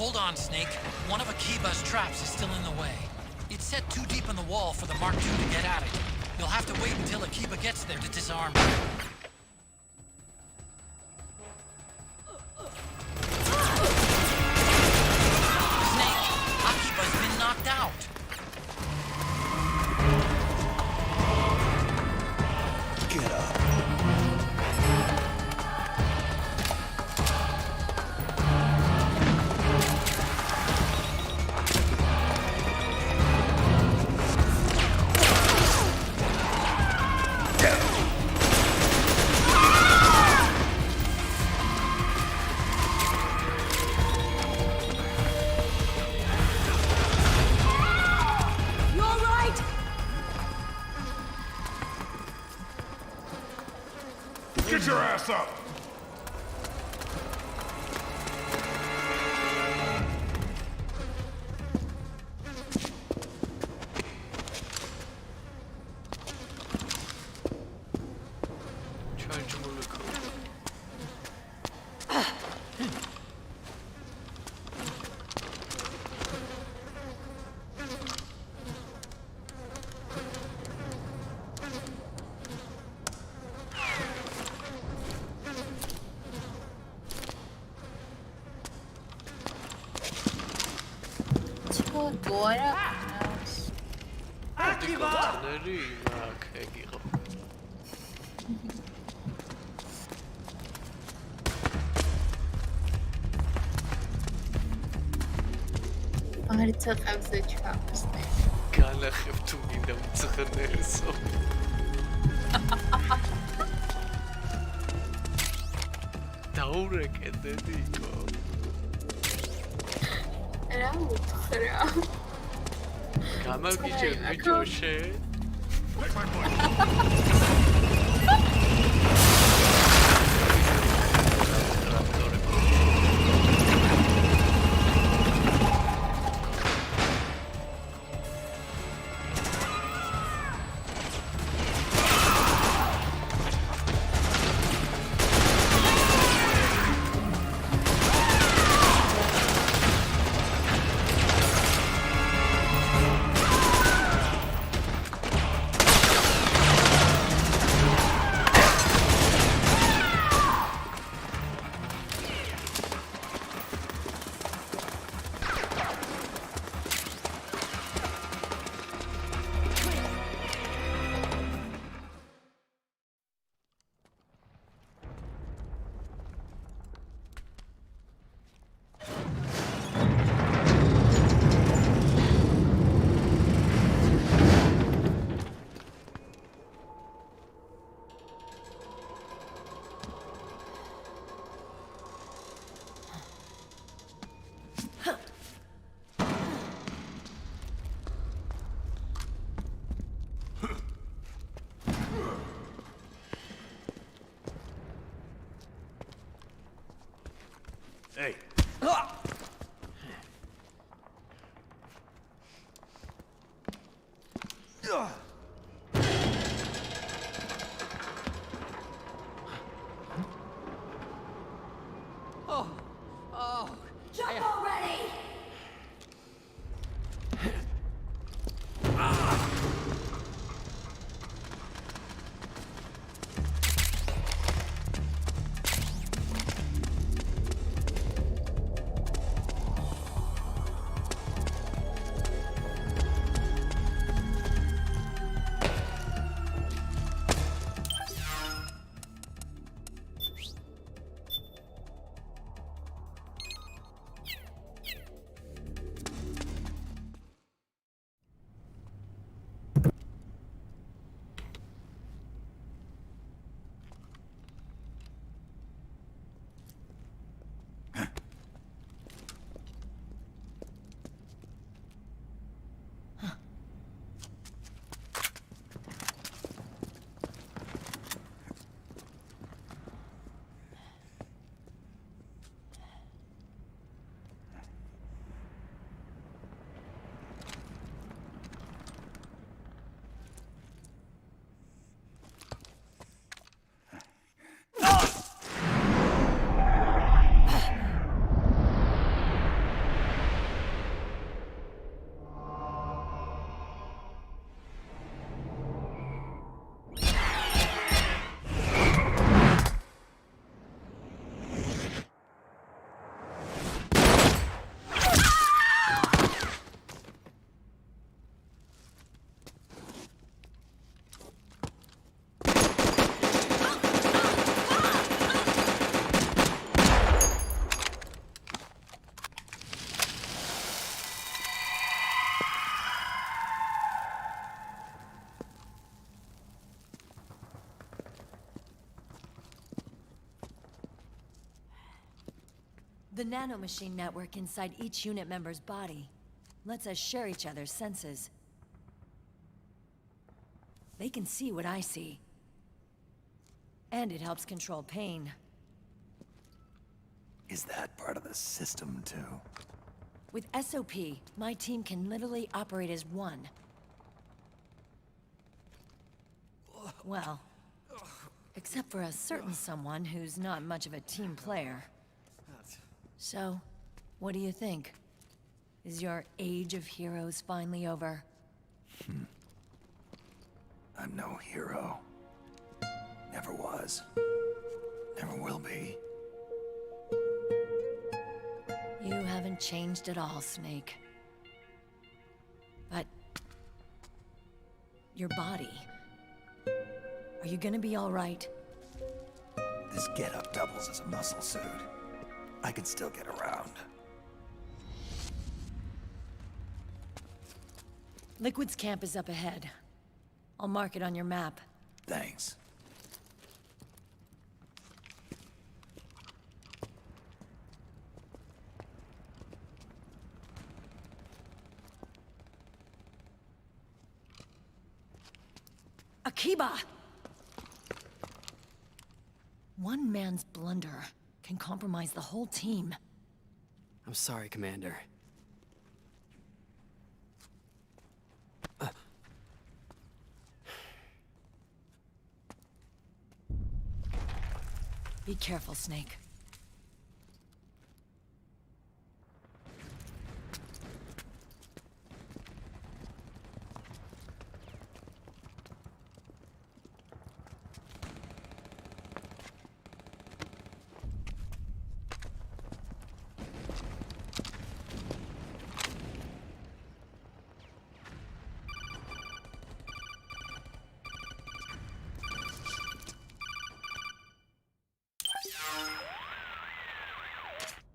Hold on, Snake. One of Akiba's traps is still in the way. It's set too deep in the wall for the Mark II to get at it. You'll have to wait until Akiba gets there to disarm it. Snake, Akiba's been knocked out. Get up. Get your ass up! Change molecule. Tipo, Dora. კონტეინერი აქ ეგ იყო. მარცაყებზე ჩავსნე. განახებ თუ მინდა მწღნერსო. დაურეკე დედიკო. რა უთხრა? გამაგიჭერ ბიჭოშე. Hey. Oh, oh. Jump already! The nanomachine network inside each unit member's body lets us share each other's senses. They can see what I see. And it helps control pain. Is that part of the system, too? With SOP, my team can literally operate as one. Well, except for a certain someone who's not much of a team player. So, what do you think? Is your age of heroes finally over? I'm no hero. Never was. Never will be. You haven't changed at all, Snake. But... your body... are you gonna be all right? This getup doubles as a muscle suit. I can still get around. Liquid's camp is up ahead. I'll mark it on your map. Thanks. Akiba! One man's blunder can compromise the whole team. I'm sorry, Commander. Be careful, Snake.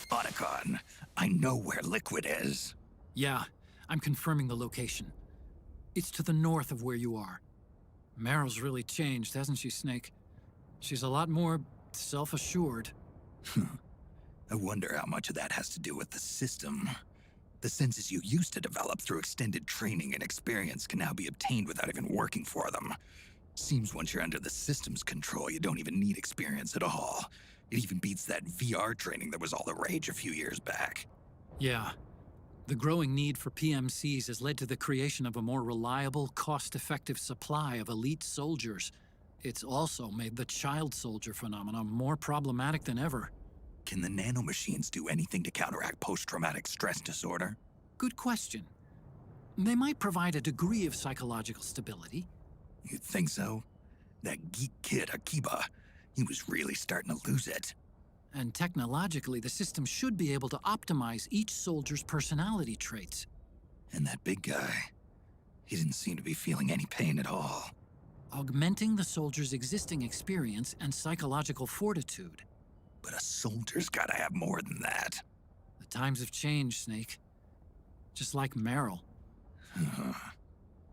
Otacon, I know where Liquid is. Yeah, I'm confirming the location. It's to the north of where you are. Meryl's really changed, hasn't she, Snake? She's a lot more self-assured. I wonder how much of that has to do with the system. The senses you used to develop through extended training and experience can now be obtained without even working for them. Seems once you're under the system's control, you don't even need experience at all. It even beats that VR training that was all the rage a few years back. Yeah. The growing need for PMCs has led to the creation of a more reliable, cost-effective supply of elite soldiers. It's also made the child soldier phenomenon more problematic than ever. Can the nanomachines do anything to counteract post-traumatic stress disorder? Good question. They might provide a degree of psychological stability. You'd think so? That geek kid, Akiba, he was really starting to lose it. And technologically, the system should be able to optimize each soldier's personality traits. And that big guy, he didn't seem to be feeling any pain at all. Augmenting the soldier's existing experience and psychological fortitude. But a soldier's gotta have more than that. The times have changed, Snake. Just like Meryl.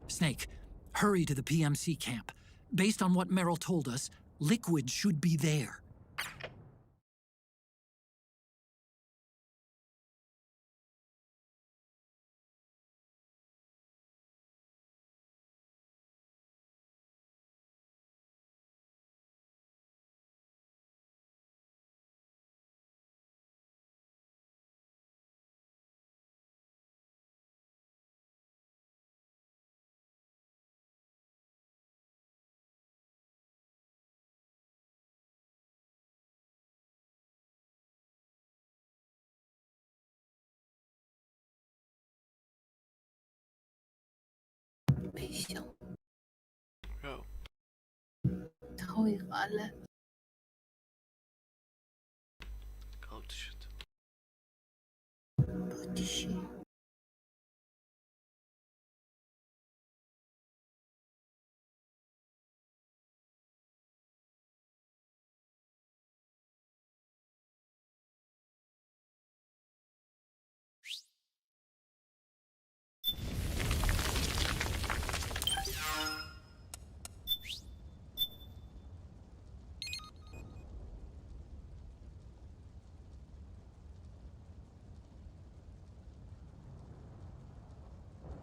Snake, hurry to the PMC camp. Based on what Meryl told us, Liquid should be there. თავიღალე